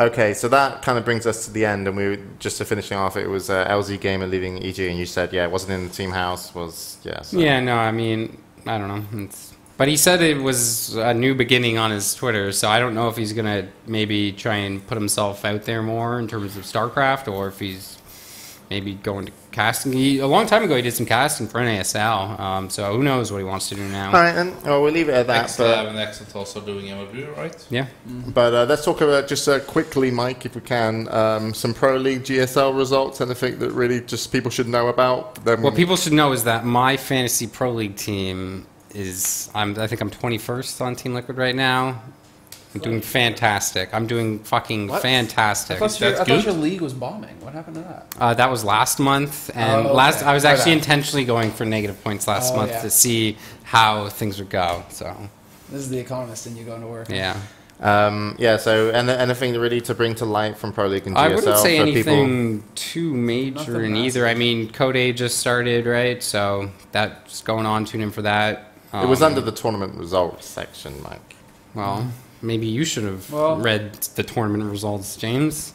Okay, so that kind of brings us to the end, and we were just to finishing off. It was LZ Gamer leaving EG, and you said, it wasn't in the team house. So. Yeah, no, I mean, I don't know. But he said it was a new beginning on his Twitter, so I don't know if he's going to maybe try and put himself out there more in terms of StarCraft, or if he's maybe going to casting. A long time ago, he did some casting for NASL, so who knows what he wants to do now. All right, then. Well, we'll leave it at that. And Exit also doing MLB, right? Yeah. But let's talk about just quickly, Mike, if we can, some Pro League GSL results, anything that really just people should know about. What people should know is that my fantasy Pro League team is, I think I'm 21st on Team Liquid right now. I'm doing fantastic. I'm doing fucking fantastic. I thought your league was bombing. What happened to that? That was last month, and I was actually intentionally going for negative points last month to see how things would go. So this is the Economist, and you going to work. Yeah. So anything really to bring to light from Pro League and GSL? I wouldn't say for anything people? too major Nothing in either. I mean, Code A just started, right? So that's going on. Tune in for that. It was under the tournament results section, Mike. Well, maybe you should have read the tournament results, James.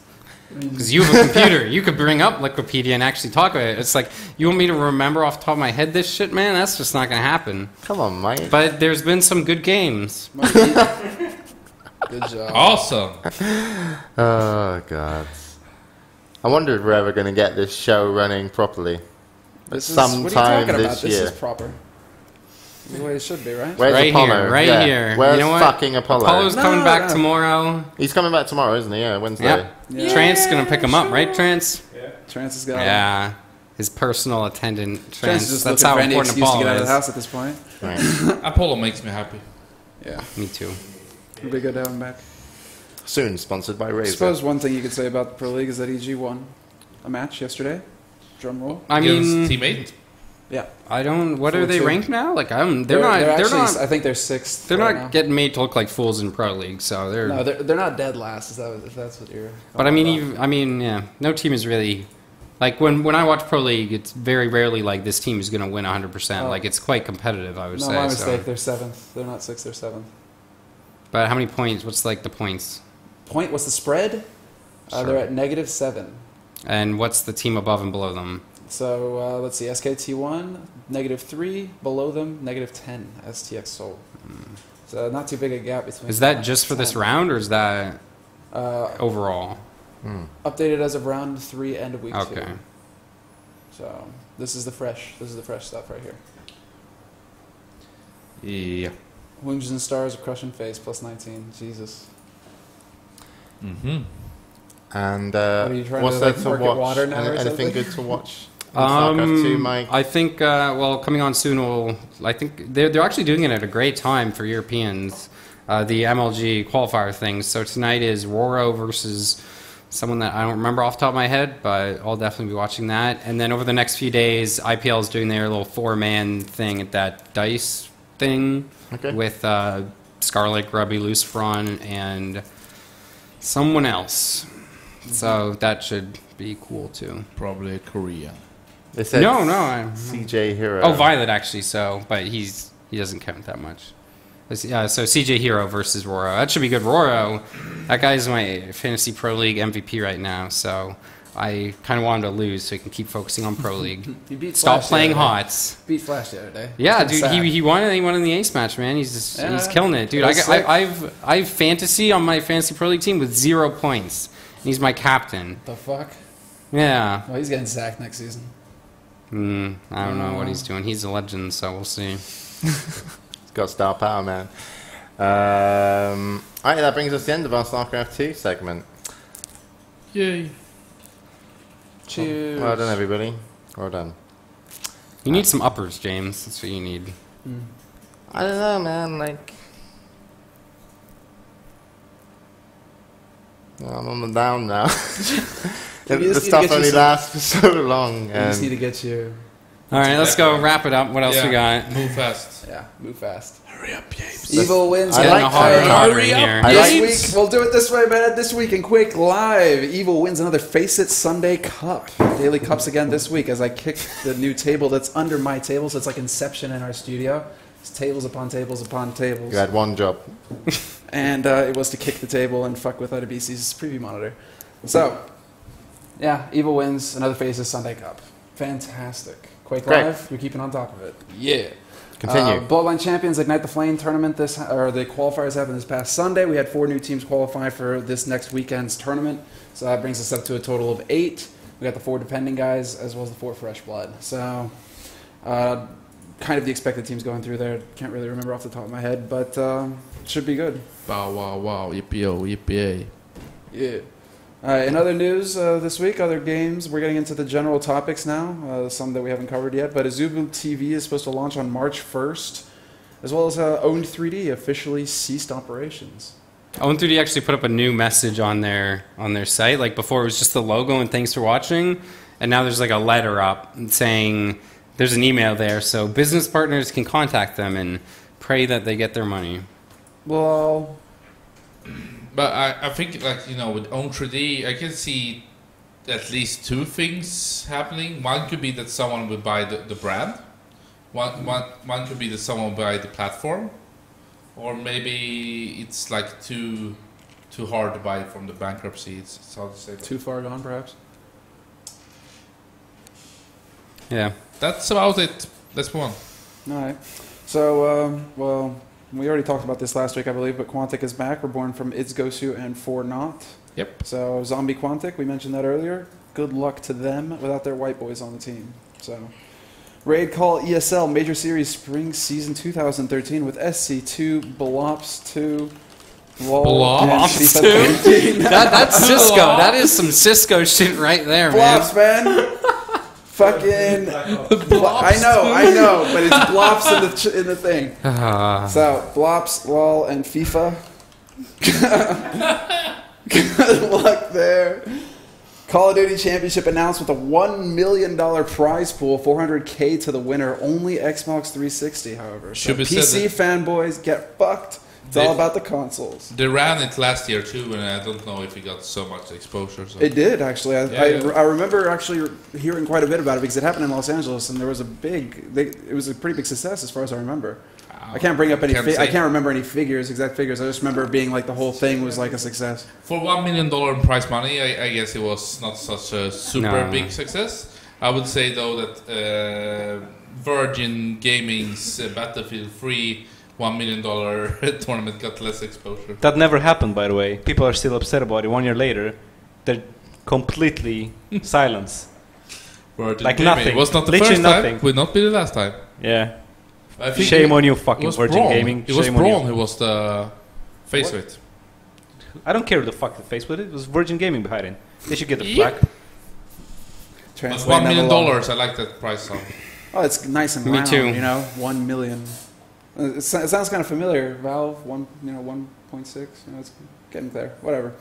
Because you have a computer, you could bring up Wikipedia and actually talk about it. It's like, you want me to remember off the top of my head this shit, man? That's just not going to happen. Come on, mate. But there's been some good games. Good job. Awesome. Oh, God. I wonder if we're ever going to get this show running properly. What are you Sometime talking this about? This year. is proper. The way it should be, right? Where's Right Apollo? here, right Yeah. here. Where's You know what? fucking Apollo? Apollo's coming No, back no. tomorrow. He's coming back tomorrow, isn't he? Yeah, Wednesday. Yeah. Trant's going to pick him up, right, Trance? Trance has got Yeah. His personal attendant, Trance Trance. is just That's looking how for any important excuse to get out Apollo of is. the house at this point. Right. Apollo makes me happy. Yeah, Me too. it'll be good to have him back. Soon, sponsored by I Razer. suppose one thing you could say about the Pro League is that EG won a match yesterday. Drum roll. I Against mean, teammate. Yeah, I don't. What are they 4-2. ranked now? Like they're not. They're They're actually, not. I think they're sixth. They're right not now. getting made to look like fools in Pro League. So they're. No, they're not dead last. Is that if that's what you're? But I mean, going yeah. No team is really. Like when I watch Pro League, it's very rarely like this team is going to win 100%. Oh. Like it's quite competitive, I would No, say. my so. mistake. They're seventh. They're not sixth. They're seventh. But how many points? What's like the points? Point. What's the spread? Sure. They're at -7. And what's the team above and below them? So let's see. SKT1 -3. Below them -10. STX Seoul. So not too big a gap between. Is that just for this 10. round, or is that Uh, overall? updated as of round 3 and of week 2. Okay. So this is the fresh stuff right here. Yeah. Wings and Stars, Crushing Face, +19. Jesus. Mm-hmm. And What are you trying what's to, there like, to market watch? water now or Anything something? good to watch? StarCraft 2, Mike? I think, coming on soon, I think they're actually doing it at a great time for Europeans, the MLG qualifier things. So tonight is Roro versus someone that I don't remember off the top of my head, but I'll definitely be watching that. And then over the next few days, IPL is doing their little 4-man thing at that DICE thing Okay. with Scarlet, Grubby, Lucifron, and someone else. So that should be cool too. Probably a Korean. They said No. CJ Hero. Oh, Violet actually. So, but he doesn't count that much. So CJ Hero versus Roro. That should be good. Roro, that guy's my fantasy Pro League MVP right now. So I kind of want him to lose so he can keep focusing on Pro League. He beat Stop Flash playing the other day. HOTS. Beat Flash the other day. Yeah, It's dude, kinda sad. he won. He won in the Ace match, man. He's Yeah, killing it, dude. it was sick. I've fantasy on my fantasy Pro League team with 0 points. And he's my captain. The fuck? Yeah. Well, he's getting sacked next season. I don't know what he's doing. He's a legend, so we'll see. He's got star power, man. Alright, that brings us to the end of our StarCraft 2 segment. Yay. Cheers. Well done, everybody. Well done. You need some uppers, James. That's what you need. I don't know, man. Like, I'm on the down now. You the just need to stuff get you only some- lasts for so long. You just and- need to get you. All right, let's go wrap it up. What else we got? Move fast. Yeah, move fast. Hurry up, James. Evil wins. I Getting like harder and how- harder in here. I like- This week, we'll do it this way, man. This week in quick live, Evil wins another Face It Sunday Cup. Daily Cups again this week as I kick the new table that's under my table, so it's like Inception in our studio. It's tables upon tables upon tables. You had one job. And it was to kick the table and fuck with Adebisi's preview monitor. So, yeah, Evil wins another Faces Sunday Cup. Fantastic. Quake Great. Live, you're keeping on top of it. Yeah. Continue. Bloodline Champions Ignite the Flame tournament. The qualifiers happened this past Sunday. We had 4 new teams qualify for this next weekend's tournament. So that brings us up to a total of 8. We got the 4 depending guys as well as the 4 fresh blood. So, kind of the expected teams going through there. Can't really remember off the top of my head, but should be good. Bow wow wow. Yippee-o, yippee. Yeah. In other news this week, other games, we're getting into the general topics now, some that we haven't covered yet, but Azubu TV is supposed to launch on March 1st, as well as Owned 3D officially ceased operations. Own3D actually put up a new message on their site. Like before, it was just the logo and thanks for watching, and now there's like a letter up saying there's an email there, so business partners can contact them and pray that they get their money. Well, But I think, like, you know, with Own 3D, I can see at least 2 things happening. One could be that someone would buy the brand. One could be that someone would buy the platform. Or maybe it's like 2 too hard to buy from the bankruptcy. It's hard to say. Too far gone, perhaps. Yeah. That's about it. Let's move on. All right. So, well, we already talked about this last week, I believe, but Quantic is back. We're born from Itzgosu and For Not. Yep. So, Zombie Quantic, we mentioned that earlier. Good luck to them without their white boys on the team. So, Raid Call ESL Major Series Spring Season 2013 with SC2, Blops 2, LOL, Blops and 2? FIFA 13. That's Cisco. That is some Cisco shit right there, man. Blops, man. Fucking. I know, but it's Blops in the thing. So, Blops, LOL, and FIFA. Good luck there. Call of Duty Championship announced with a $1 million prize pool, $400K to the winner. Only Xbox 360, however. So PC fanboys get fucked. It's all about the consoles. They ran it last year too, and I don't know if it got so much exposure. So. It did, actually. I remember actually hearing quite a bit about it because it happened in Los Angeles, and there was it was a pretty big success as far as I remember. I can't bring up any. I can't remember any exact figures. I just remember it being like the whole thing was like a success. For $1 million in prize money, I guess it was not such a super big success. I would say though that Virgin Gaming's Battlefield 3 $1 million tournament got less exposure. That never happened, by the way. People are still upset about it. 1 year later, they're completely silence. Virgin like Gaming. nothing. It was not the Literally first nothing. time. Will not be the last time. Yeah. I think Shame on you, fucking Virgin Braun. Gaming. It was Shame on Braun you. who was the face of it. I don't care who the fuck the face with it. It was Virgin Gaming behind it. They should get the Yep. flag. But $1 million, I like that price song. Oh, it's nice and Me round, too. you know, 1 million. It sounds kind of familiar. Valve 1.6. It's getting there. Whatever.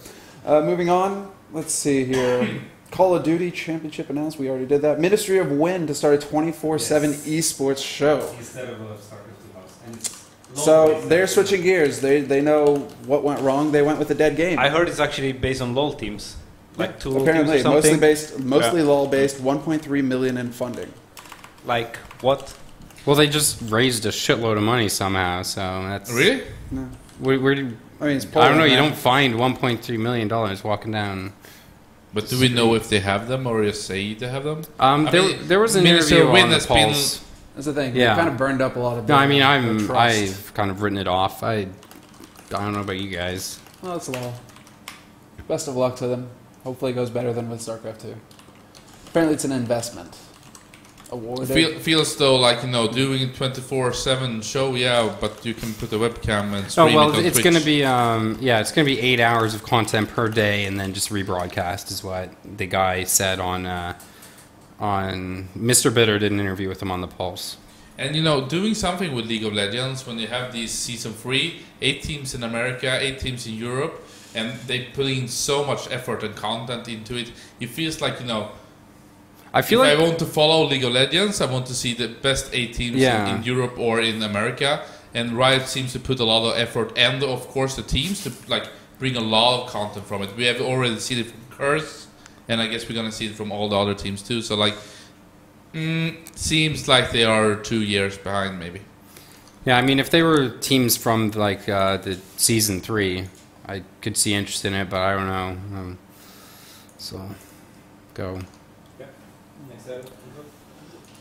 Moving on. Let's see here. Call of Duty Championship announced. We already did that. Ministry of Wind to start a 24/7 esports show. Instead of StarCraft 2000. So they're switching gears. They know what went wrong. They went with the dead game. I heard it's actually based on LoL teams. Like two LoL Apparently, teams or something. mostly LoL based. 1.3 million in funding. Like what? Well, they just raised a shitload of money somehow, so that's... Really? No. Where do, I mean, it's I don't know, Poland, you man. don't find $1.3 million walking down. But do we know if they have them or just say they have them? There was an Ministry interview of Wind on the has been- Pulse. That's the thing. Yeah. They kind of burned up a lot of. No, I mean, their trust. I've kind of written it off. I don't know about you guys. Well, that's LoL. Best of luck to them. Hopefully, it goes better than with StarCraft 2. Apparently, it's an investment. Awarded. Feels though like, doing a 24/7 show, yeah, but you can put a webcam and Oh stream well, it on it's Twitch. going to be it's going to be 8 hours of content per day, and then just rebroadcast is what the guy said on Mr. Bitter did an interview with him on the Pulse. And doing something with League of Legends when they have these season 3, 8 teams in America, 8 teams in Europe, and they put in so much effort and content into it, it feels like I feel if like I want to follow League of Legends, I want to see the best 8 teams in Europe or in America. And Riot seems to put a lot of effort, and of course the teams to bring a lot of content from it. We have already seen it from Curse, and I guess we're gonna see it from all the other teams too. So seems like they are 2 years behind, maybe. Yeah, I mean, if they were teams from the season 3, I could see interest in it, but I don't know. So, go.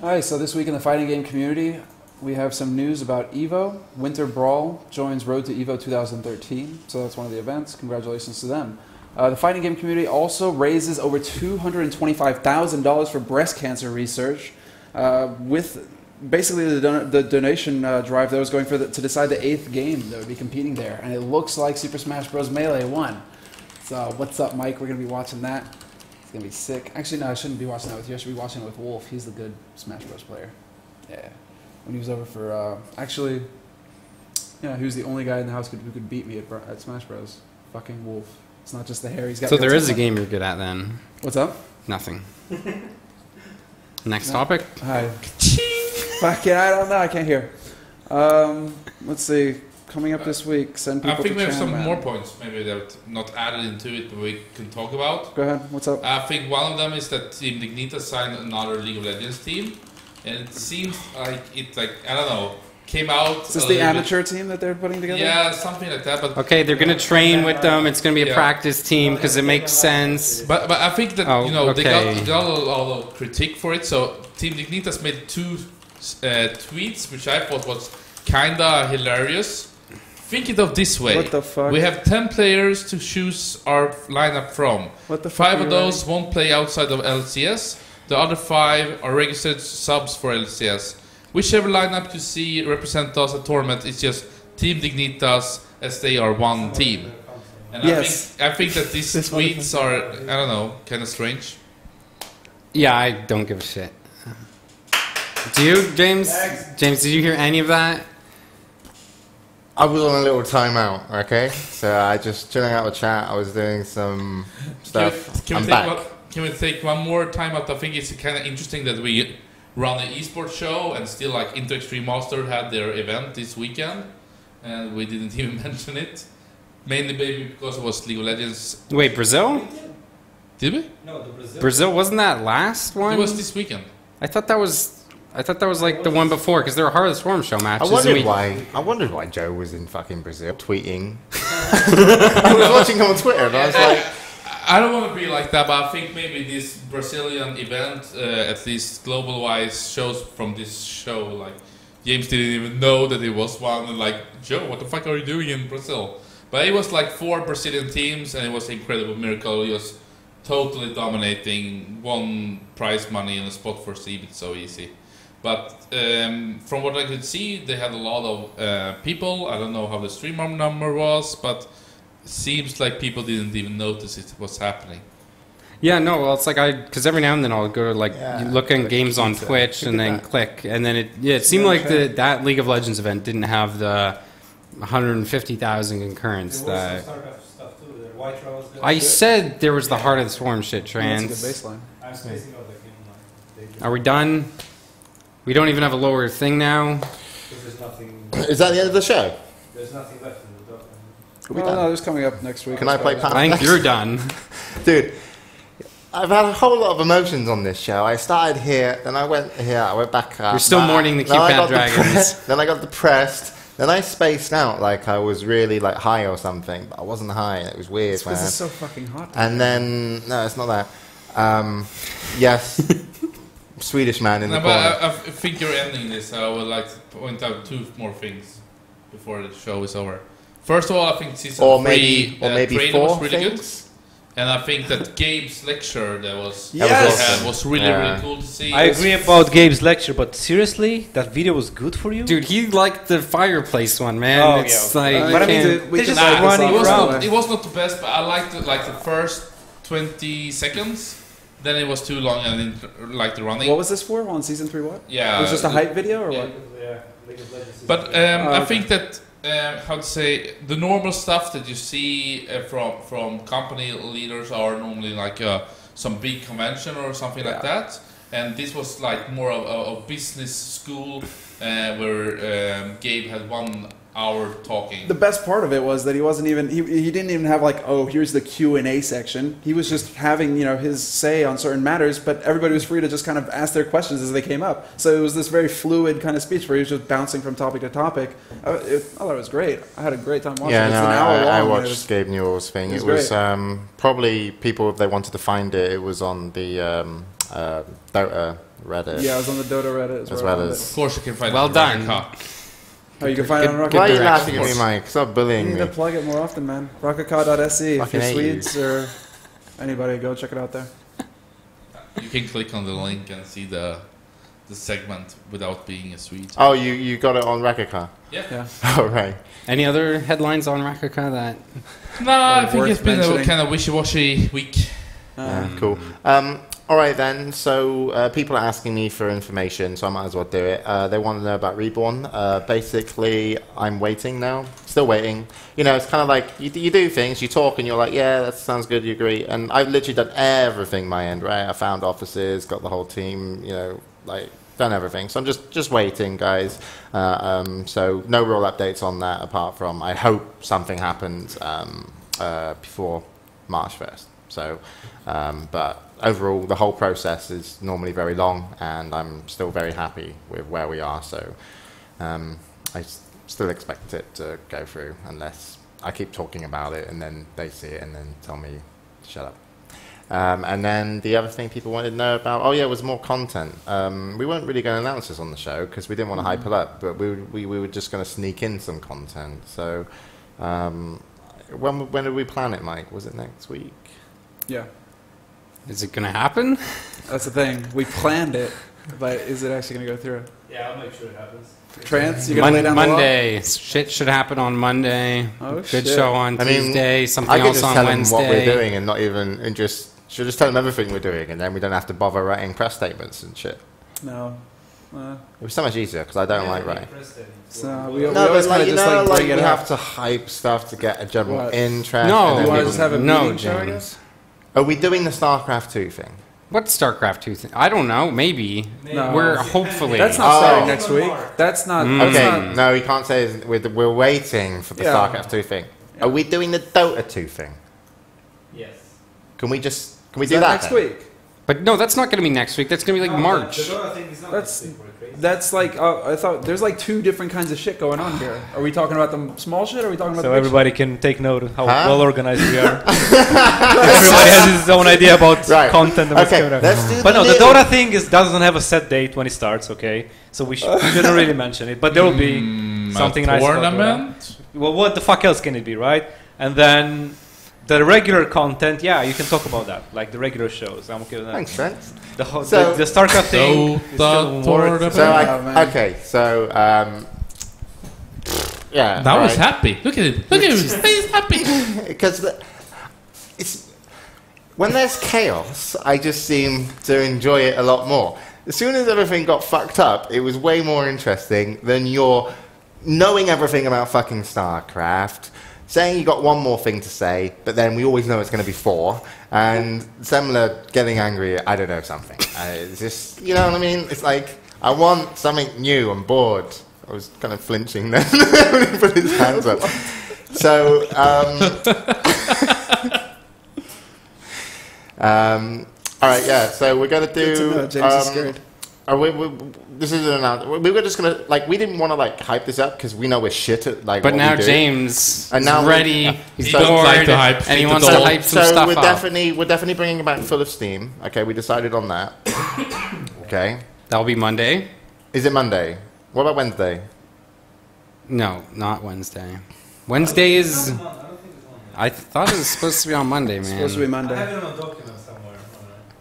Alright, so this week in the fighting game community, we have some news about EVO. Winter Brawl joins Road to EVO 2013, so that's one of the events. Congratulations to them. The fighting game community also raises over $225,000 for breast cancer research, with basically the donation drive that was going to decide the 8th game that would be competing there. And it looks like Super Smash Bros. Melee won. So what's up, Mike? We're going to be watching that. It's going to be sick. Actually, no, I shouldn't be watching that with you. I should be watching it with Wolf. He's the good Smash Bros. Player. Yeah. When he was over for, he was the only guy in the house who could beat me at Smash Bros. Fucking Wolf. It's not just the hair. He's got. So there is a game you're good at then. What's up? Nothing. Next topic. Hi. Fucking, I don't know. I can't hear. Let's see. Coming up this week, send people I think to we have some Chan, more man. points, maybe that not added into it, but we can talk about. Go ahead. What's up? I think one of them is that Team Dignita signed another League of Legends team, and it seems like I don't know. came out. Is this the amateur team that they're putting together? Yeah, something like that. But Okay, they're going to train with them. It's going to be a practice team because it makes sense. But I think that they okay. got a lot of critique for it. So Team Dignitas made 2 tweets, which I thought was kinda hilarious. Think it of this way: What the fuck? we have 10 players to choose our lineup from. What the fuck 5 are of you those won't play outside of LCS. The other 5 are registered subs for LCS. Whichever lineup you see represent us at tournament is just Team Dignitas, as they are one team. And Yes. I think that these This tweets are, I don't know, kind of strange. Yeah, I don't give a shit. Do you, James? James, did you hear any of that? I was on a little timeout, okay? So I just chilling out with chat. I was doing some stuff. I'm back. Can we take one more time out? I think it's kind of interesting that we run an esports show and still like Into Extreme Master had their event this weekend and we didn't even mention it. Mainly maybe because it was League of Legends. Wait, Brazil? Did we? No, the Brazil. Brazil wasn't that last one? It was this weekend. I thought that was like the one before because there were Heart of the Swarm show I matches. wondered why Joe was in fucking Brazil tweeting. I was watching him on Twitter and I was like, I don't want to be like that, but I think maybe this Brazilian event, at least global-wise, shows from this show, like, James didn't even know that it was one, and like, Joe, what the fuck are you doing in Brazil? But it was like 4 Brazilian teams, and it was an incredible miracle. It was totally dominating, won prize money in a spot for Steve, it's so easy. But from what I could see, they had a lot of people. I don't know how the streamer number was, but seems like people didn't even notice it was happening. Yeah, no, well, it's like because every now and then I'll go to you look at games on pizza. Twitch and then click, and then it seemed like that League of Legends event didn't have the 150,000 concurrents There was that some StarCraft stuff too. The White Rose. I said there was the Heart of the Swarm shit. That's a Trans. good baseline. I'm spacing out the game now. Are we done? We don't even have a lower thing now. Because there's nothing. is that the end of the show? There's nothing left in the document. Are we Well, done? no, there's coming up next week. Can I play I think you're done. Dude, I've had a whole lot of emotions on this show. I started here, then I went here, I went back up. You're still mourning the Then I Keypad got Dragons. depressed, then I got depressed. Then I spaced out like I was really like high or something, but I wasn't high. It was weird, It's because man. it's so fucking hot. And then no, it's not that. Yes, Swedish man in the No, but corner. I think you're ending this. I would like to point out 2 more things before the show is over. First of all, I think season Or 3 maybe trailer 4 was really things. good. And I think that Gabe's lecture that was Yes! was really Yeah. really cool to see. I agree about Gabe's lecture, but seriously, that video was good for you? Dude, he liked the fireplace one, man. Oh, it's yeah. like But I you mean, can't- we They're can just knock this running off It was, right around. not, away. it was not the best, but I liked it, like the first 20 seconds. Then it was too long and I didn't like the running. What was this for? On season 3 what? Yeah. It was just a hype video or yeah. what? Yeah, League of Legends. But I okay. think that how to say the normal stuff that you see from company leaders are normally like some big convention or something like that, and this was like more of a business school where Gabe had 1 hour talking. The best part of it was that he wasn't even he didn't even have like, oh, here's the Q&A section. He was just having, his say on certain matters, but everybody was free to just kind of ask their questions as they came up. So it was this very fluid kind of speech where he was just bouncing from topic to topic. I thought it was great. I had a great time watching Yeah, it. It's no, an hour long. I and it watched was- Gabe Newell's thing. it It was was probably people, if they wanted to find it, it was on the Dota Reddit. Yeah, I was on the Dota Reddit As where I well found as- Of course, you can find Well it on done. Rocket Cup. it. Oh, you can find it on Rocket Why are you Cup. laughing at me, Mike? Stop You bullying need me. to plug it more often, man. Rocketcar.se if Fucking you're hate you. Swedes or anybody, go check it out there. You can click on the link and see the segment without being a Swede. Oh, you got it on Rakaka? Yeah. Oh, right. Any other headlines on Rakaka that? No, I think worth it's been a mentioning. kind of wishy-washy week. Yeah, cool. All right then. So people are asking me for information, so I might as well do it. They want to know about Reborn. Basically, I'm waiting now. Still waiting. It's kind of like you do things, you talk, and you're like, yeah, that sounds good. You agree, and I've literally done everything my end. Right, I found offices, got the whole team. Done everything. So I'm just waiting, guys. So no real updates on that, apart from I hope something happens before March 1st. So, but overall, the whole process is normally very long, and I'm still very happy with where we are. So, still expect it to go through unless I keep talking about it and then they see it and then tell me to shut up. And then the other thing people wanted to know about, was more content. We weren't really going to announce this on the show because we didn't want to hype it up, but we were just going to sneak in some content. So when did we plan it, Mike? Was it next week? Yeah. Is it going to happen? That's the thing. We planned it, but is it actually going to go through? Yeah, I'll make sure it happens. Trance, you're going to lay down Monday. Shit should happen on Monday. Oh, Good shit. show on Tuesday. Something I could else just on tell Wednesday. them what we're doing and not even, and should just tell them everything we're doing and then we don't have to bother writing press statements and shit. No. It was so much easier because I don't like writing. So we always kind of just like bring it we up. have to hype stuff to get a general What? interest. No. and then You want to people- just have a No, meeting show, I James. guess? Are we doing the StarCraft 2 thing? What's StarCraft 2 thing? I don't know. Maybe. No. We're hopefully. That's not starting Oh. next week. That's not. Mm. That's Okay, not no, you can't say we're waiting for the Yeah. StarCraft 2 thing. Are we doing the Dota 2 thing? Yes. Can we do is that next then? week? But no, that's not going to be next week. That's going to be like March. The Dota thing is not That's- next week, we're crazy. That's like I thought. There's like two different kinds of shit going on here. Are we talking about the small shit? Or are we talking about So the big everybody can take note of how Huh? well organized we are. Everybody has his own idea about Right. content and what's Okay, going on. let's do But no, the little- Dota thing doesn't have a set date when it starts, okay? So we shouldn't really mention it. But there will be something nice about Dota. tournament. Well, what the fuck else can it be, right? And then the regular content, yeah, you can talk about that, like the regular shows. I'm okay with that. Thanks, Trent. The StarCraft thing is still more. tournament. So, Oh, man. yeah. Now right. he's happy. Look at him. Look at him. He's happy. Because it's when there's chaos, I just seem to enjoy it a lot more. As soon as everything got fucked up, it was way more interesting than your knowing everything about fucking StarCraft, saying you got one more thing to say, but then we always know it's going to be 4, and Semmler getting angry. I don't know something. It's just, you know what I mean? It's like I want something new. I'm bored. I was kind of flinching then when he put his hands up. So, all right, yeah. So we're gonna do. Good to know, James is scared. This is an announcement. We were just gonna we didn't want to hype this up because we know we're shit at But what now we do. James And now is we- ready, He he's doesn't bored, like to hype and he shit wants at to all. hype some So stuff we're up. definitely bringing it back full of steam. Okay, we decided on that. Okay, That'll be Monday. is it Monday? What about Wednesday? No, not Wednesday. Wednesday is. I don't think it's Monday. I thought it was supposed to be on Monday, man. supposed to be I Monday. have it on a document somewhere.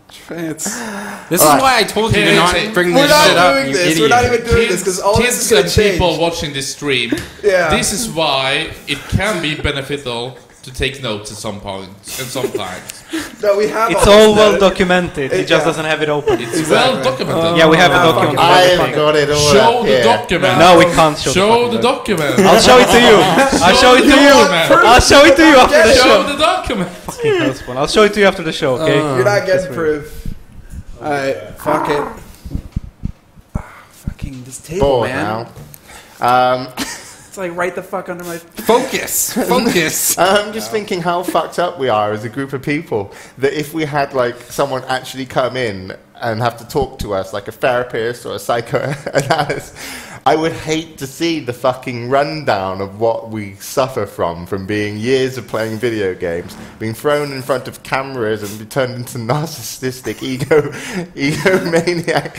Trance. This All is right. why I told you to Okay, not okay. bring We're this not shit up, doing you this. idiot. We're not even doing this because all this Kids is going and to change. people watching this stream. Yeah. This is why it can be beneficial to take notes at some point and sometimes. No, we have. It's all all this well noted. documented. It just Yeah. doesn't have it open. It's Exactly. well documented. Yeah, we have a Oh, document. fuck. I about the have got it all Show up the here. document. No, we can't show Show the the document. document. I'll show it to you. I'll show it to you. I'll show it to you after the Show show. the document. Fucking Hellspawn. I'll show it to you after the show, okay? You're not getting That's proof. Alright, fuck it. Fucking this table, Bored man. now. It's like right the fuck under my. Focus! Focus! I'm just thinking how fucked up we are as a group of people that if we had someone actually come in and have to talk to us like a therapist or a psychoanalyst, I would hate to see the fucking rundown of what we suffer from being years of playing video games, being thrown in front of cameras and be turned into narcissistic egomaniac,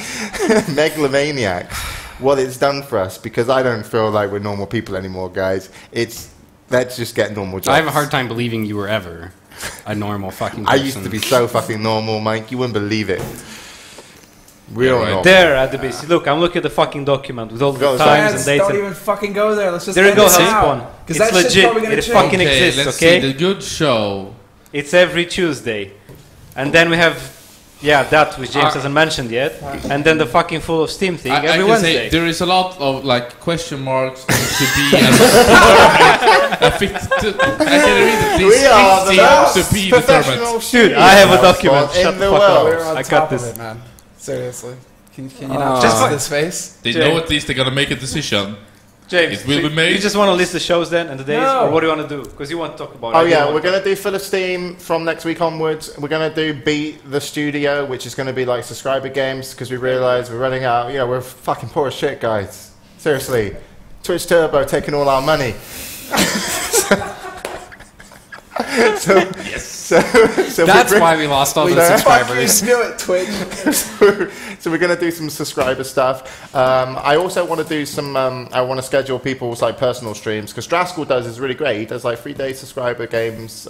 megalomaniac. What it's done for us, because I don't feel like we're normal people anymore, guys. Let's just get normal jobs. I have a hard time believing you were ever a normal fucking I person. used to be so fucking normal, Mike. You wouldn't believe it. Real Yeah, right. normal. There, Adebisi. Look, I'm looking at the fucking document with all the Go, times Trance, and dates. don't And even fucking go there. Let's just there you end go, this Hellspawn. out. Because It's that shit's legit. probably gonna It change. fucking exists, let's okay? see the good show. It's every Tuesday. And then we have, that which James hasn't mentioned yet. And then the fucking full of Steam thing I every can Wednesday. say there is a lot of question marks to be and I can read it. We are the Please most to be professional determined. Dude, I have a document. in Shut the the fuck world. We're up. on I top got of this. it, man. Seriously. Can you not Just just fuck- this face? They Jay. know at least they're gonna make a decision. James, It will so be made. you just want to list the shows then and the days? No. Or what do you want to do? Because you want to talk about Oh it. yeah, we're gonna do Full of Steam from next week onwards. We're gonna do Beat the Studio, which is gonna be subscriber games because we realise we're running out. We're fucking poor as shit, guys. Seriously, Twitch Turbo taking all our money. So That's why we lost all the subscribers. Do it, Twitch. So we're going to do some subscriber stuff. I also want to do some. I want to schedule people's like personal streams because Draskyl does is really great. He does like 3-day subscriber games,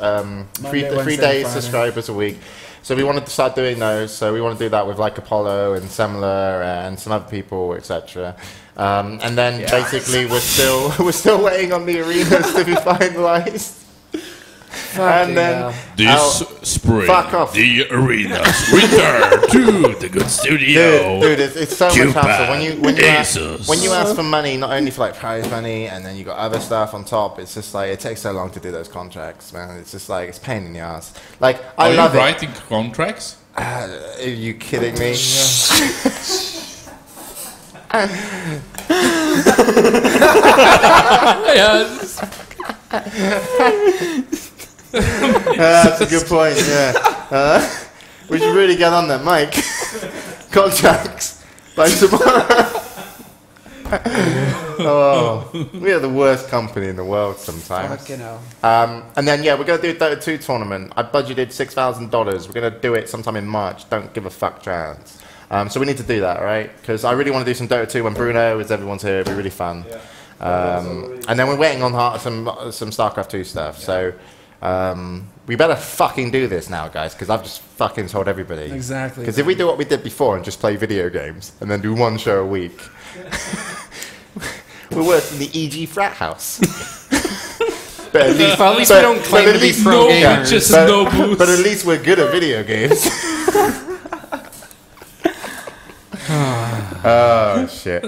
three day subscribers a week. So we wanted to start doing those. So we want to do that with like Apollo and Semmler and some other people, etc. And then basically we're still waiting on the arenas to be finalized. And then this spring, fuck off. the arenas return to the good studio. Dude, it's so much hassle when you ask for money, not only for like prize money, and then you got other stuff on top. It's just like it takes so long to do those contracts, man. It's just like it's a pain in the ass. Like I love it. Are you writing contracts? Are you kidding me? That's a good point, yeah. We should really get on that, Mike. Contracts by tomorrow. Oh, we are the worst company in the world sometimes. Fucking hell. And then, yeah, we're going to do a Dota 2 tournament. I budgeted $6,000. We're going to do it sometime in March. Don't give a fuck chance. So we need to do that, right? Because I really want to do some Dota 2 when Bruno is everyone's here. It'll be really fun. Yeah. And then we're waiting on some StarCraft 2 stuff. So we better fucking do this now, guys, because I've just fucking told everybody. Exactly. Because if we do what we did before and just play video games and then do one show a week, we're worse than the EG frat house. But at least, Well, at least we don't claim to be pro gamers. But at least we're good at video games. Oh, shit.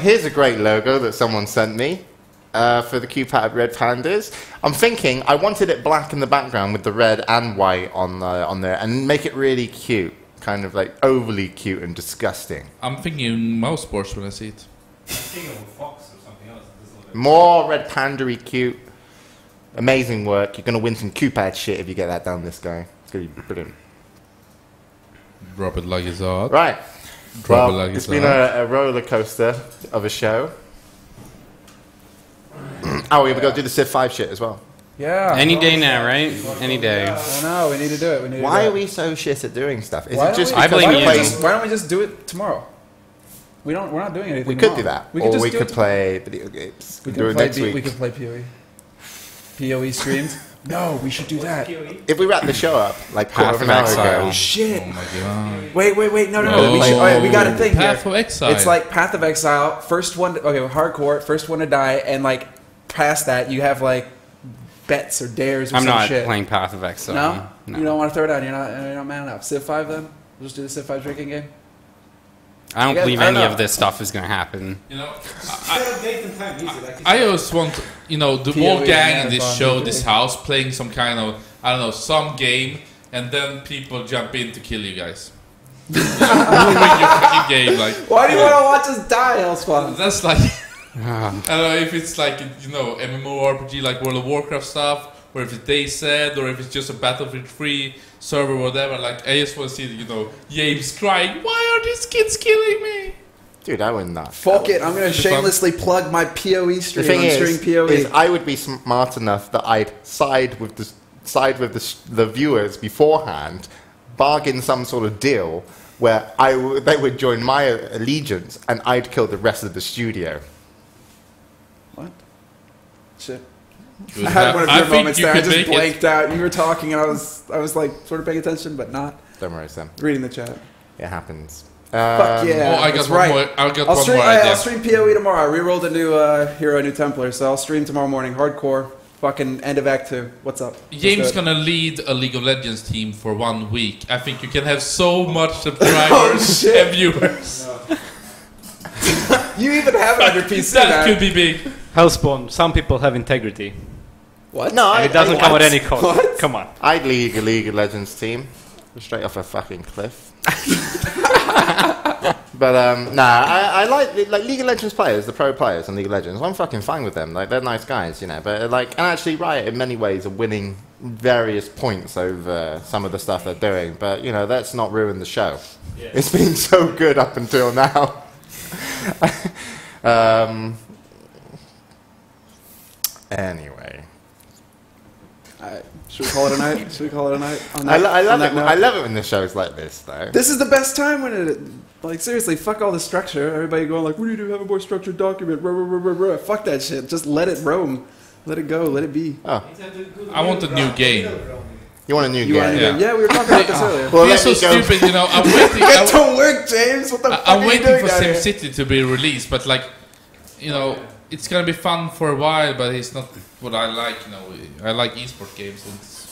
Here's a great logo that someone sent me for the Q-Pad Red Pandas. I'm thinking I wanted it black in the background with the red and white on there and make it really cute. Kind of like overly cute and disgusting. I'm thinking mouse sports when I see it. I'm thinking of a fox or something else. More Red Panda-y cute. Amazing work. You're going to win some Q-Pad shit if you get that done, this guy. It's going to be brilliant. Drop it like it's hot. Right. Drop Well, it like it's been a roller coaster of a show. Oh, we've got to do the Civ 5 shit as well. Yeah. Any day now, right? Any day. I know, we need to do it. Why are we so shit at doing stuff? Is Why it just don't we- I because blame we you. play? Why don't we just do it tomorrow? We're not doing anything. We could do tomorrow. that, We or could just we do could it play video games. We Do could it play next week. We could play PoE. PoE streamed. No, we should do that. If we wrap the show up like Path half an of hour Exile. ago, Shit. Oh my god. Wait, no. No. We should, all right, we got a thing Path here. of Exile. It's like Path of Exile. First one. Okay, hardcore. First one to die, and like past that, you have like bets or dares or I'm some not shit. playing Path of Exile. No? You don't want to throw it down. You're not man enough. Civ 5 then. We'll just do the Civ 5 drinking game. I don't Yeah, believe I don't any know. of this stuff is going to happen. You know, Date and time music, like you I said. always want, the PoE whole gang in this marathon, show, PoE. this house, playing some kind of, I don't know, some game, and then people jump in to kill you guys. Ruin your fucking game, like. Why do you want to watch us die, Hellspawn? That's like, I don't know if it's like, MMORPG like World of Warcraft stuff, or if it's DayZ, or if it's just a Battlefield 3 server, whatever. Like, I just want to see, James crying, why are these kids killing me? dude, I would not. Fuck it. I'm gonna shamelessly plug my PoE The stream. thing I'm streaming PoE. is, I would be smart enough that I'd side with the viewers beforehand, bargain some sort of deal where they would join my allegiance, and I'd kill the rest of the studio. What? Shit. Good. I had one of your think moments you there. I could just make it. blanked out. You were talking, and I was like sort of paying attention, but not Don't worry, Sam. reading the chat. It happens. Fuck yeah! Oh, I got that's one right. more. I got I'll one stream. more idea. I'll stream PoE tomorrow. I re-rolled a new hero, a new Templar, so I'll stream tomorrow morning. Hardcore. Fucking end of Act 2. What's up? Let's do James it. gonna lead a League of Legends team for 1 week. I think you can have so much subscribers shit. and viewers. You even have it on your PC, That man. could be big. Hellspawn, some people have integrity. What? No, And it doesn't come at any cost. What? Come on. I'd league a League of Legends team straight off a fucking cliff. But I like League of Legends players, the pro players on League of Legends. I'm fucking fine with them. Like, they're nice guys, But and actually, Riot in many ways are winning various points over some of the stuff they're doing. But let's not ruin the show. Yeah. It's been so good up until now. Anyway. Alright, should we call it a night? Should we call it a night? I love it when the show's like this, though. This is the best time when it, like, seriously, fuck all the structure. Everybody going like, we need to have a more structured document. Ruh, ruh, ruh, ruh, ruh. Fuck that shit. Just let it roam. Let it go. Let it be. Oh. I want a new game. You want a new You game? want to Yeah. Yeah, we were talking about this earlier. Well, Feels so let me go. stupid, you know. I'm waiting. Get to work, James. What the fuck I'm are you waiting doing for down here? SimCity to be released, but like, you know, it's gonna be fun for a while, but it's not what I like. You know, I like esport games. And it's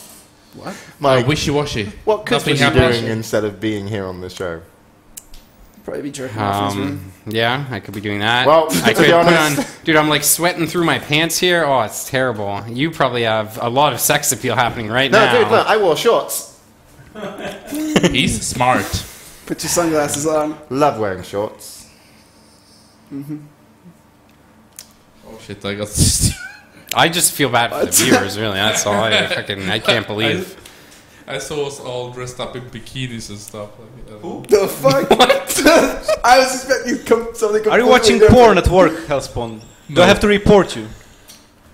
What? Mike, wishy-washy. what could Nothing you be happens. doing instead of being here on the show? Probably be jerking off in his room. Yeah, I could be doing that. Well, I to could be put on, honest- dude. I'm like sweating through my pants here. Oh, it's terrible. You probably have a lot of sex appeal happening right No, now. dude, look, I wore shorts. He's smart. Put your sunglasses on. Love wearing shorts. Oh shit! I got this. I just feel bad for the viewers. Really, that's all. I can't believe. I saw us all dressed up in bikinis and stuff. The fuck? I was expecting you to something. Are you watching porn at work, Hellspawn? Do No. I have to report you?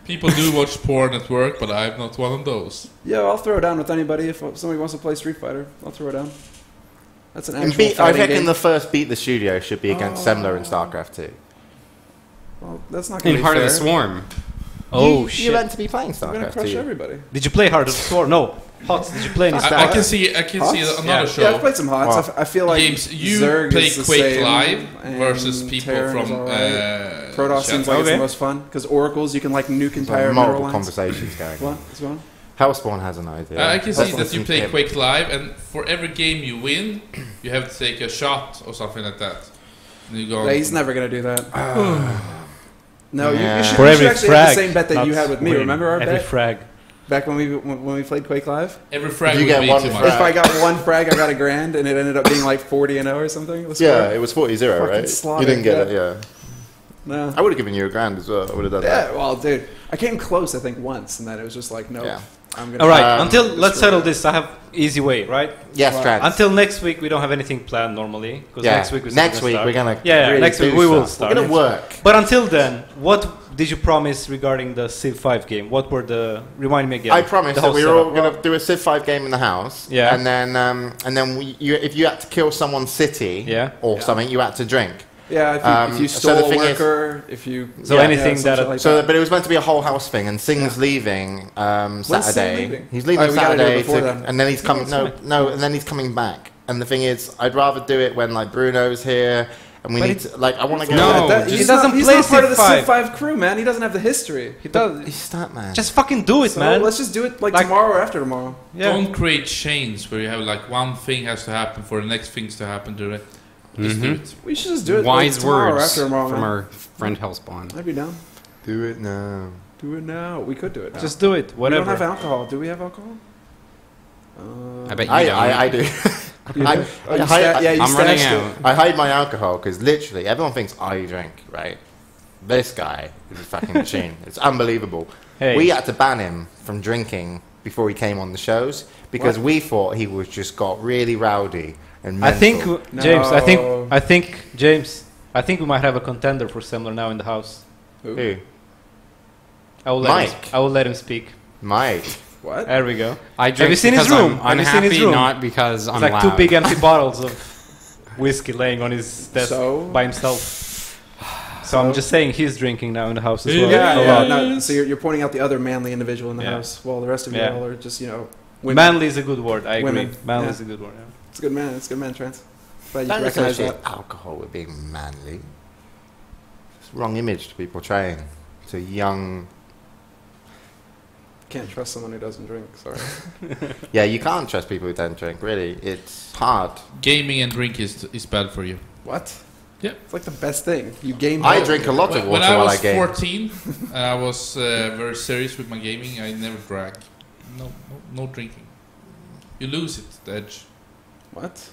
People do watch porn at work, but I'm not one of those. Yeah, I'll throw it down with anybody if somebody wants to play Street Fighter. I'll throw it down. That's an actual I fighting reckon game. the first beat the studio should be against Semmler in StarCraft 2. Well, that's not going to In be Heart fair. of the Swarm. Oh shit! You're meant to be playing We're going to StarCraft crush 2. everybody. Did you play Heart of the Swarm? No. Hots, did you play any? I can see Hots? another Yeah. show. Yeah, I've played some HOTS. Wow. I feel like Games you Zerg play is the Quake same, Live and versus people Terran is from alright. Protoss seems like Okay. it's the most fun because oracles you can like nuke entire mineral Multiple lines. conversations going What? on. What's going on? Hellspawn has an idea. I can see Hellspawn that you seems play to- Quake Live, and for every game you win, you have to take a shot or something like that. And you go. Yeah, he's never going to do that. No, Yeah. you should, For you every should actually frag, have the same bet that not you had with me. win. Remember our Every bet frag. back when we played Quake Live? Every frag You would get be one too frag. much. If I got one frag, I got $1,000, and it ended up being like 40-0 or something. the score. Yeah, it was 40-0, Fucking right? slaughtered, You didn't get yeah. it, yeah. No. I would have given you $1,000 as well. I would have done Yeah, that. well, dude, I came close, I think, once, and then it was just like, no, Yeah. I'm gonna. All right. Um, until let's settle this. I have easy way, right? Yes, Trans. Until next week, we don't have anything planned normally. Because Yeah. next week Next week start. we're gonna Yeah, really next week do we will stuff. start. We're gonna work. But until then, what did you promise regarding the Civ 5 game? What were the remind me again? I promised the that whole we were all setup. gonna do a Civ 5 game in the house. Yeah. And then if you had to kill someone's city Yeah. or something, you had to drink. Yeah, if you so stole the a thing is- worker, if you So anything some that- shit like So, that. but it was meant to be a whole house thing, and Sing's leaving Sing Saturday. leaving? He's leaving Oh, we gotta do it Saturday, before then. and then he's coming. that's And then he's coming back. And the thing is, I'd rather do it when like Bruno's here, and we But need to like. I want to go. No, he he's doesn't not, he's play not part of the Civ Civ 5 crew, man. He doesn't have the history. He does. He's stat man. Just fucking do it, So man. let's just do it like Like- tomorrow or after tomorrow. Yeah. Don't create chains where you have like one thing has to happen for the next things to happen to it. Just do it. We should just do it Wise like tomorrow or words after tomorrow. from man. our friend Hellspawn. I'd be down. do it now. Do it now. We could do it now. Just do it. We don't have Whatever. alcohol. Do we have alcohol? I bet you don't. I do. You I- do? Oh, you I- sta- yeah, you I'm running stashed it. out. I hide my alcohol because literally everyone thinks I drink, right? This guy is a fucking machine. It's unbelievable. Hey. We had to ban him from drinking before he came on the shows because we thought he was just got really rowdy and I mental. think No. James. I think James. I think we might have a contender for Semmler now in the house. Who? I will let Mike. I will let him speak. Mike. What? There we go. I drink you seen his because room? I'm Have you seen his unhappy, room? not because I'm It's like loud. 2 big empty bottles of whiskey laying on his desk So? by himself. So I'm just saying he's drinking now in the house as well. Yeah, a yeah. lot. No, so you're pointing out the other manly individual in the Yeah. house, while the rest of you Yeah. all are just, women. Manly is a good word. I agree. Women. Manly Yeah. is a good word. Yeah. It's a good man. It's a good man, Trent. Glad you Don't recognize associate that. alcohol with being manly. It's the wrong image to be portraying to young. Can't trust someone who doesn't drink. Sorry. Yeah, you can't trust people who don't drink. Really, it's hard. Gaming and drink is bad for you. What? Yeah. It's like the best thing. You game. I both. drink a lot of When water I while I was game. 14, and I was very serious with my gaming, I never drank. No drinking. You lose it, the edge. What?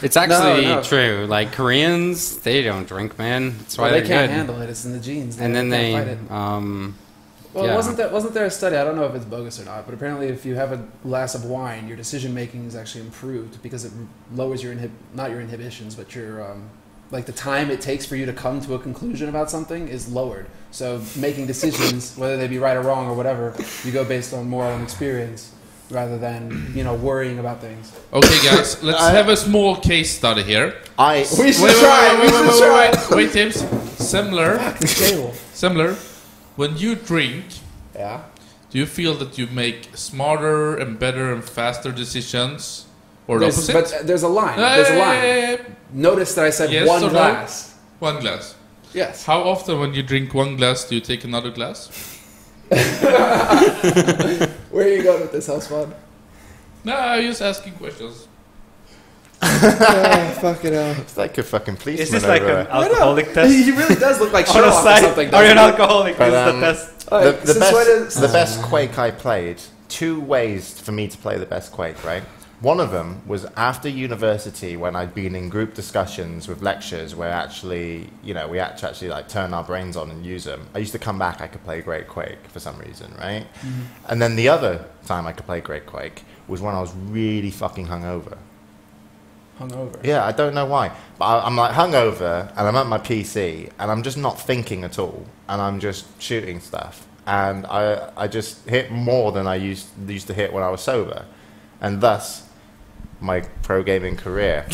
It's actually No. true. Like Koreans, they don't drink, man. That's why Well, they they're can't good. handle it. It's in the genes. And then can't they, fight it. Well, yeah. wasn't there a study? I don't know if it's bogus or not, but apparently, if you have a glass of wine, your decision making is actually improved because it lowers your not your inhibitions, but your like the time it takes for you to come to a conclusion about something is lowered. So making decisions, whether they be right or wrong or whatever, you go based on more on experience rather than worrying about things. Okay, guys, let's have a small case study here. We should try. Wait, James. Semmler. Fuck the table. Semmler, when you drink, Yeah. do you feel that you make smarter and better and faster decisions, or the opposite? But there's a line. There's a line. Notice that I said Yes one or no? glass. One glass. Yes. How often, when you drink one glass, do you take another glass? Where are you going with this, Hellspawn? No, I'm just asking questions. Fuck it out. It's like a fucking policeman. Is this like over an alcoholic test? He really does look like On a Sherlock or side, something. are you an doesn't he? alcoholic? But, This is the test. Alright, the since when is- best Quake I played, 2 ways for me to play the best Quake, right? One of them was after university when I'd been in group discussions with lectures where actually, we had to actually like turn our brains on and use them. I used to come back, I could play Great Quake for some reason, right? Mm-hmm. And then the other time I could play Great Quake was when I was really fucking hungover. Hungover. Yeah, I don't know why. But I'm like hungover and I'm at my PC and I'm just not thinking at all and I'm just shooting stuff. And I just hit more than I used to hit when I was sober. And thus, my pro gaming career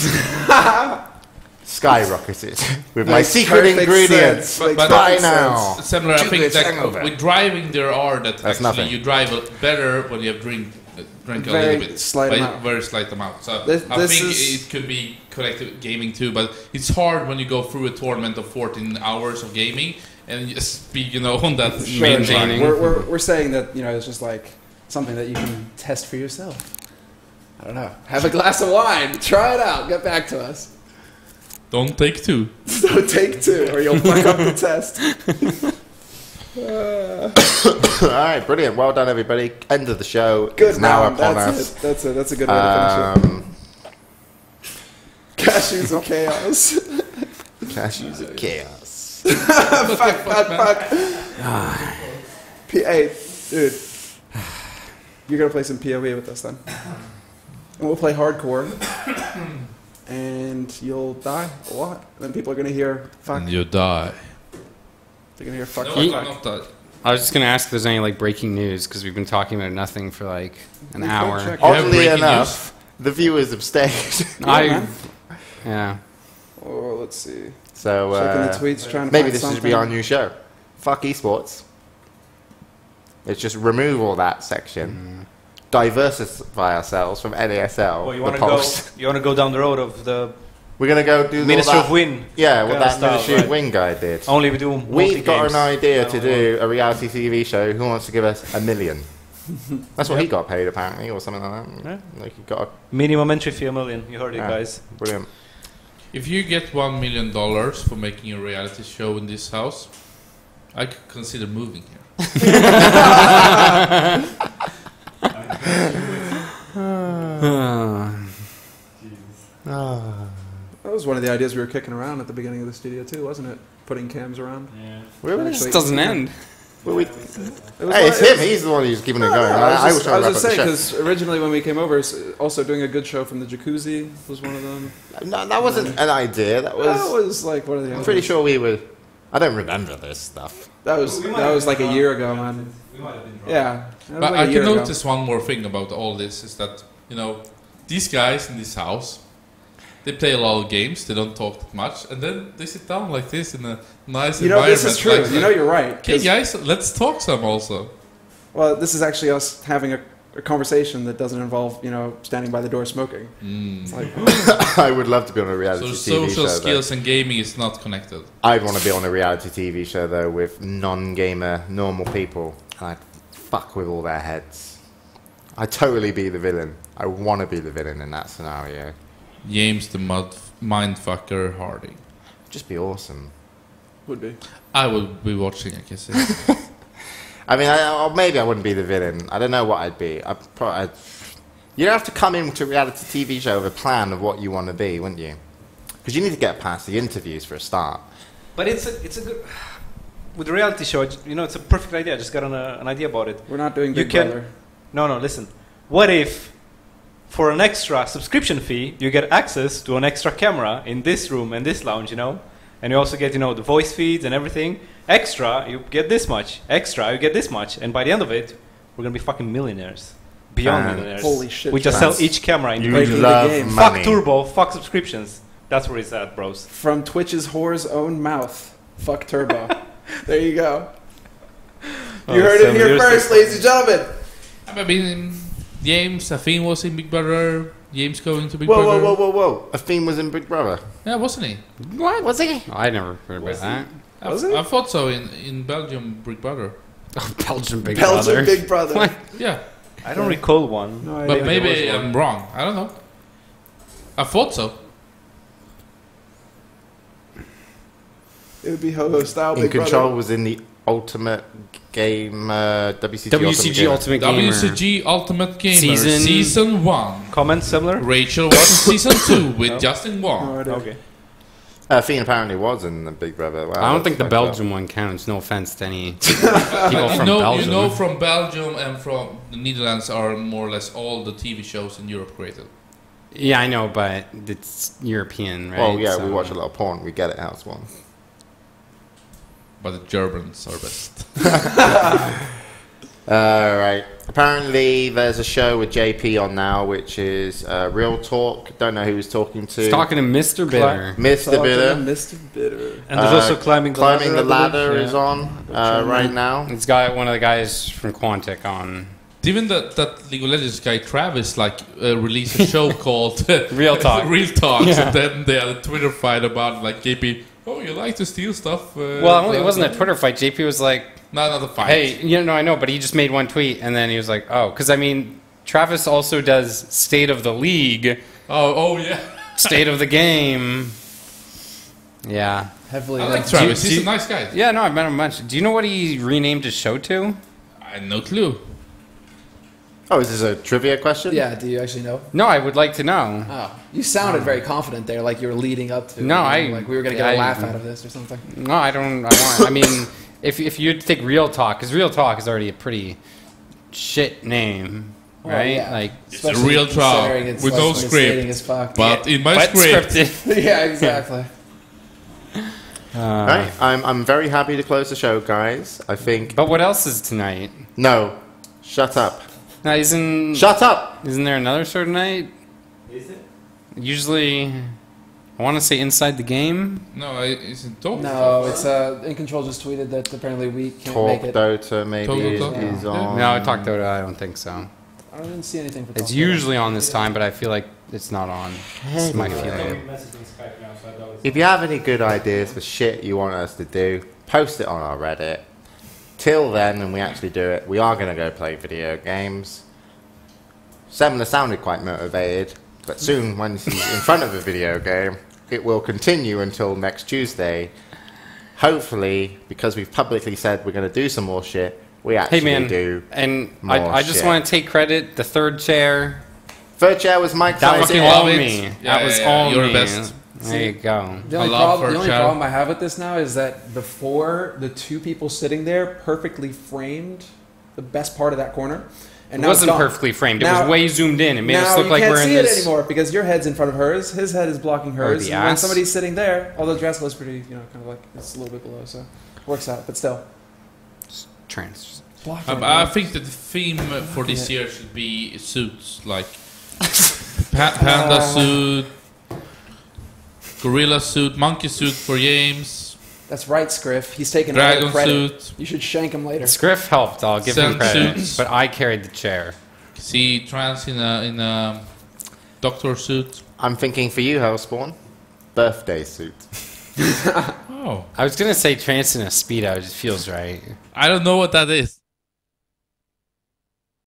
skyrocketed with my secret perfect ingredients. sense. But By Makes now. Similar, I think Chocolate that hangover. with driving there are that That's actually nothing. you drive better when you have drank a Very little bit, slight by amount. very slight amount. So This I think is- it could be connected with gaming too, but it's hard when you go through a tournament of 14 hours of gaming and you just be on that Maintaining. We're saying that it's just like something that you can test for yourself. I don't know. Have a glass of wine. Try it out. Get back to us. Don't take 2. So take 2, or you'll fuck up the test. All right, brilliant. Well done, everybody. End of the show. Good It's now round. upon That's us. it. That's it. That's a good way to finish it. Cashews of chaos. Cashews of chaos. fuck. Hey, dude. You're going to play some PoE with us then. And we'll play hardcore. And you'll die a lot. Then people are going to hear fuck. And you die. They're going to hear fuck. No, fuck, I fuck. not die. I was just gonna ask if there's any like breaking news because we've been talking about nothing for like an We can hour. check. You have Oddly breaking enough, the viewers have stayed. man. Yeah. Oh, let's see. So Checking the tweets, trying to maybe find this something. should be our new show. Fuck esports. Let's just remove all that section. Diversify ourselves from NASL. Well, you the want to go? Pulse. You want to go down the road of the We're gonna go do Minister all of that. Win? Yeah, what kinda that style, Ministry of right? Win guy did. Only we do. We've got an multi-games. idea to No, do a reality TV show. Who wants to give us $1 million? That's what he got paid apparently, or something like that. Yeah. Like he got minimum entry fee $1 million. You heard it, Yeah. guys. brilliant. If you get $1 million for making a reality show in this house, I could consider moving here. That was one of the ideas we were kicking around at the beginning of the studio too, wasn't it? Putting cams around. Yeah. Really? This doesn't end. Well, we- It was hey, like- it's him. He's the one who's keeping it No, going. no, I was trying I to was wrap just up the saying because originally when we came over, also doing a good show from the jacuzzi was one of them. show. No, that wasn't an idea. That was. That was like one of the. I'm others. pretty sure we were. I don't remember this stuff. That was like a year ago, man. We might have been drunk. Yeah. That was But like I a year can ago. notice one more thing about all this is that, these guys in this house, they play a lot of games, they don't talk that much, and then they sit down like this in a nice environment. This is true. like- You're right. Okay, 'cause- guys, let's talk some also. Well, this is actually us having a conversation that doesn't involve, standing by the door smoking. It's like, I would love to be on a reality So TV social show. skills and gaming is not connected. I'd want to be on a reality TV show though with non-gamer, normal people, and I'd fuck with all their heads. I'd totally be the villain. I want to be the villain in that scenario. James the Mindfucker Hardy. Just be awesome. would be. I will be watching, I guess. I mean, or maybe I wouldn't be the villain. I don't know what I'd be. You'd have to come into a reality TV show with a plan of what you want to be, wouldn't you? Because you need to get past the interviews for a start. But it's a good. With the reality show, it's a perfect idea. I just got an idea about it. We're not doing You Big can- Brother. No, listen. What if for an extra subscription fee, you get access to an extra camera in this room and this lounge, you know? And you also get, you know, the voice feeds and everything. Extra, you get this much. Extra, you get this much. And by the end of it, we're going to be fucking millionaires. Beyond millionaires. Holy shit. We just sell each camera in You the love game. money. Fuck Turbo, fuck subscriptions. That's where it's at, bros. From Twitch's whore's own mouth. Fuck Turbo. There you go. You heard it here first, ladies and gentlemen. I mean, James, Afin was in Big Brother. James going to Big Whoa, Brother. whoa, whoa, whoa, whoa. Athene was in Big Brother. Yeah, wasn't he? What? Was he? I never heard about that. I thought so in Belgium, Big Brother. Belgian Big Belgian Brother. Big Brother. What? Yeah, I don't recall one. No but idea. maybe I'm wrong. I don't know. I thought so. It would be Ho-Ho style In Big Control Brother. was in the Ultimate Game, WCG, WCG Ultimate Gamer. WCG Ultimate Gamer Season- Season 1. Comment, Semmler? Rachel was in Season 2 with Justin No Wong. idea. Okay. Athene apparently was in the Big Brother. Wow, I don't think the that's fucked up. Belgian one counts. No offense to any people You from know, Belgium. you know from Belgium and from the Netherlands are more or less all the TV shows in Europe created. Yeah, I know, but it's European, right? Well, yeah, So- we watch a lot of porn. We get it, Hellspawn. But the Germans are best. Right. Apparently, there's a show with JP on now, which is Real Talk. Don't know who he's talking to. He's talking to Mr. Bitter. Mr. Talking to Bitter. Mr. Bitter. And there's also Climbing the Ladder. Climbing the I believe. Ladder yeah. is on right now. It's got one of the guys from Quantic on. Even that League of Legends guy Travis released a show called Real Talk. Real Talks, Yeah. and then they had a Twitter fight about like JP. Oh, you like to steal stuff? Well, it wasn't a Twitter fight. JP was like, No, not a fight. hey, you know, I know, but he just made one tweet, and then he was like, oh, because I mean, Travis also does State of the League, Oh yeah. State of the Game. Yeah. Heavily. I like linked. Travis. do He's you- a nice guy. Yeah, no, I've met him a bunch. Do you know what he renamed his show to? I had no clue. Oh, is this a trivia question? Yeah, do you actually know? No, I would like to know. Oh, you sounded very confident there, like you were leading up to. No, you know, like we were gonna get a laugh out of this or something. No, I don't. I mean, if you take Real Talk, because Real Talk is already a pretty shit name, Well, right? yeah. Like, It's a real talk considering it's, with like, no misleading script. as fuck. But in my but script, scripted. Yeah, exactly. Right. I'm very happy to close the show, guys. I think. But what else is tonight? No. Shut up. No, isn't Shut up. isn't there another show tonight? Is it? Usually, I want to say Inside the Game. no, it's in talk. No, it's In Control just tweeted that apparently we can't Talk make it. Dota maybe Talk Dota. is Yeah. on. No, I talked to it. I don't think so. I didn't see anything for. It's Talk Dota. usually on this time, but I feel like it's not on. It's my feeling. Messaging Skype now, so I know it's If you have any good ideas for shit you want us to do, post it on our Reddit. Till then, when we actually do it, we are going to go play video games. Semmler sounded quite motivated, but soon, when he's in front of a video game, it will continue until next Tuesday. Hopefully, because we've publicly said we're going to do some more shit, we actually Hey man, do. and more I just shit. want to take credit. The third chair, Third chair was Mike that was Tyson. fucking all love it. me. Yeah, that was yeah, yeah. all You're me. the best. There you go. The only, I love problem, the only Fairchild. problem I have with this now is that before the two people sitting there perfectly framed the best part of that corner, and It now it's wasn't gone. perfectly framed. It Now- was way zoomed in. It made us now look you like can't we're in see this. it anymore because your head's in front of hers, his head is blocking hers. the And when ass. somebody's sitting there, although Draskyl is pretty, kind of like it's a little bit below, so works out. But still, Trans. blocking. I think that the theme for this year should be suits, like panda suit, gorilla suit, monkey suit for James, That's right, Scriff. He's taking all the dragon credit. suit. You should shank him later. Scriff helped. I'll give him Sun credit. suits. But I carried the chair. See trans in a doctor suit. I'm thinking for you, Hellspawn, birthday suit. Oh, I was gonna say trans in a speedo. It just feels right. I don't know what that is.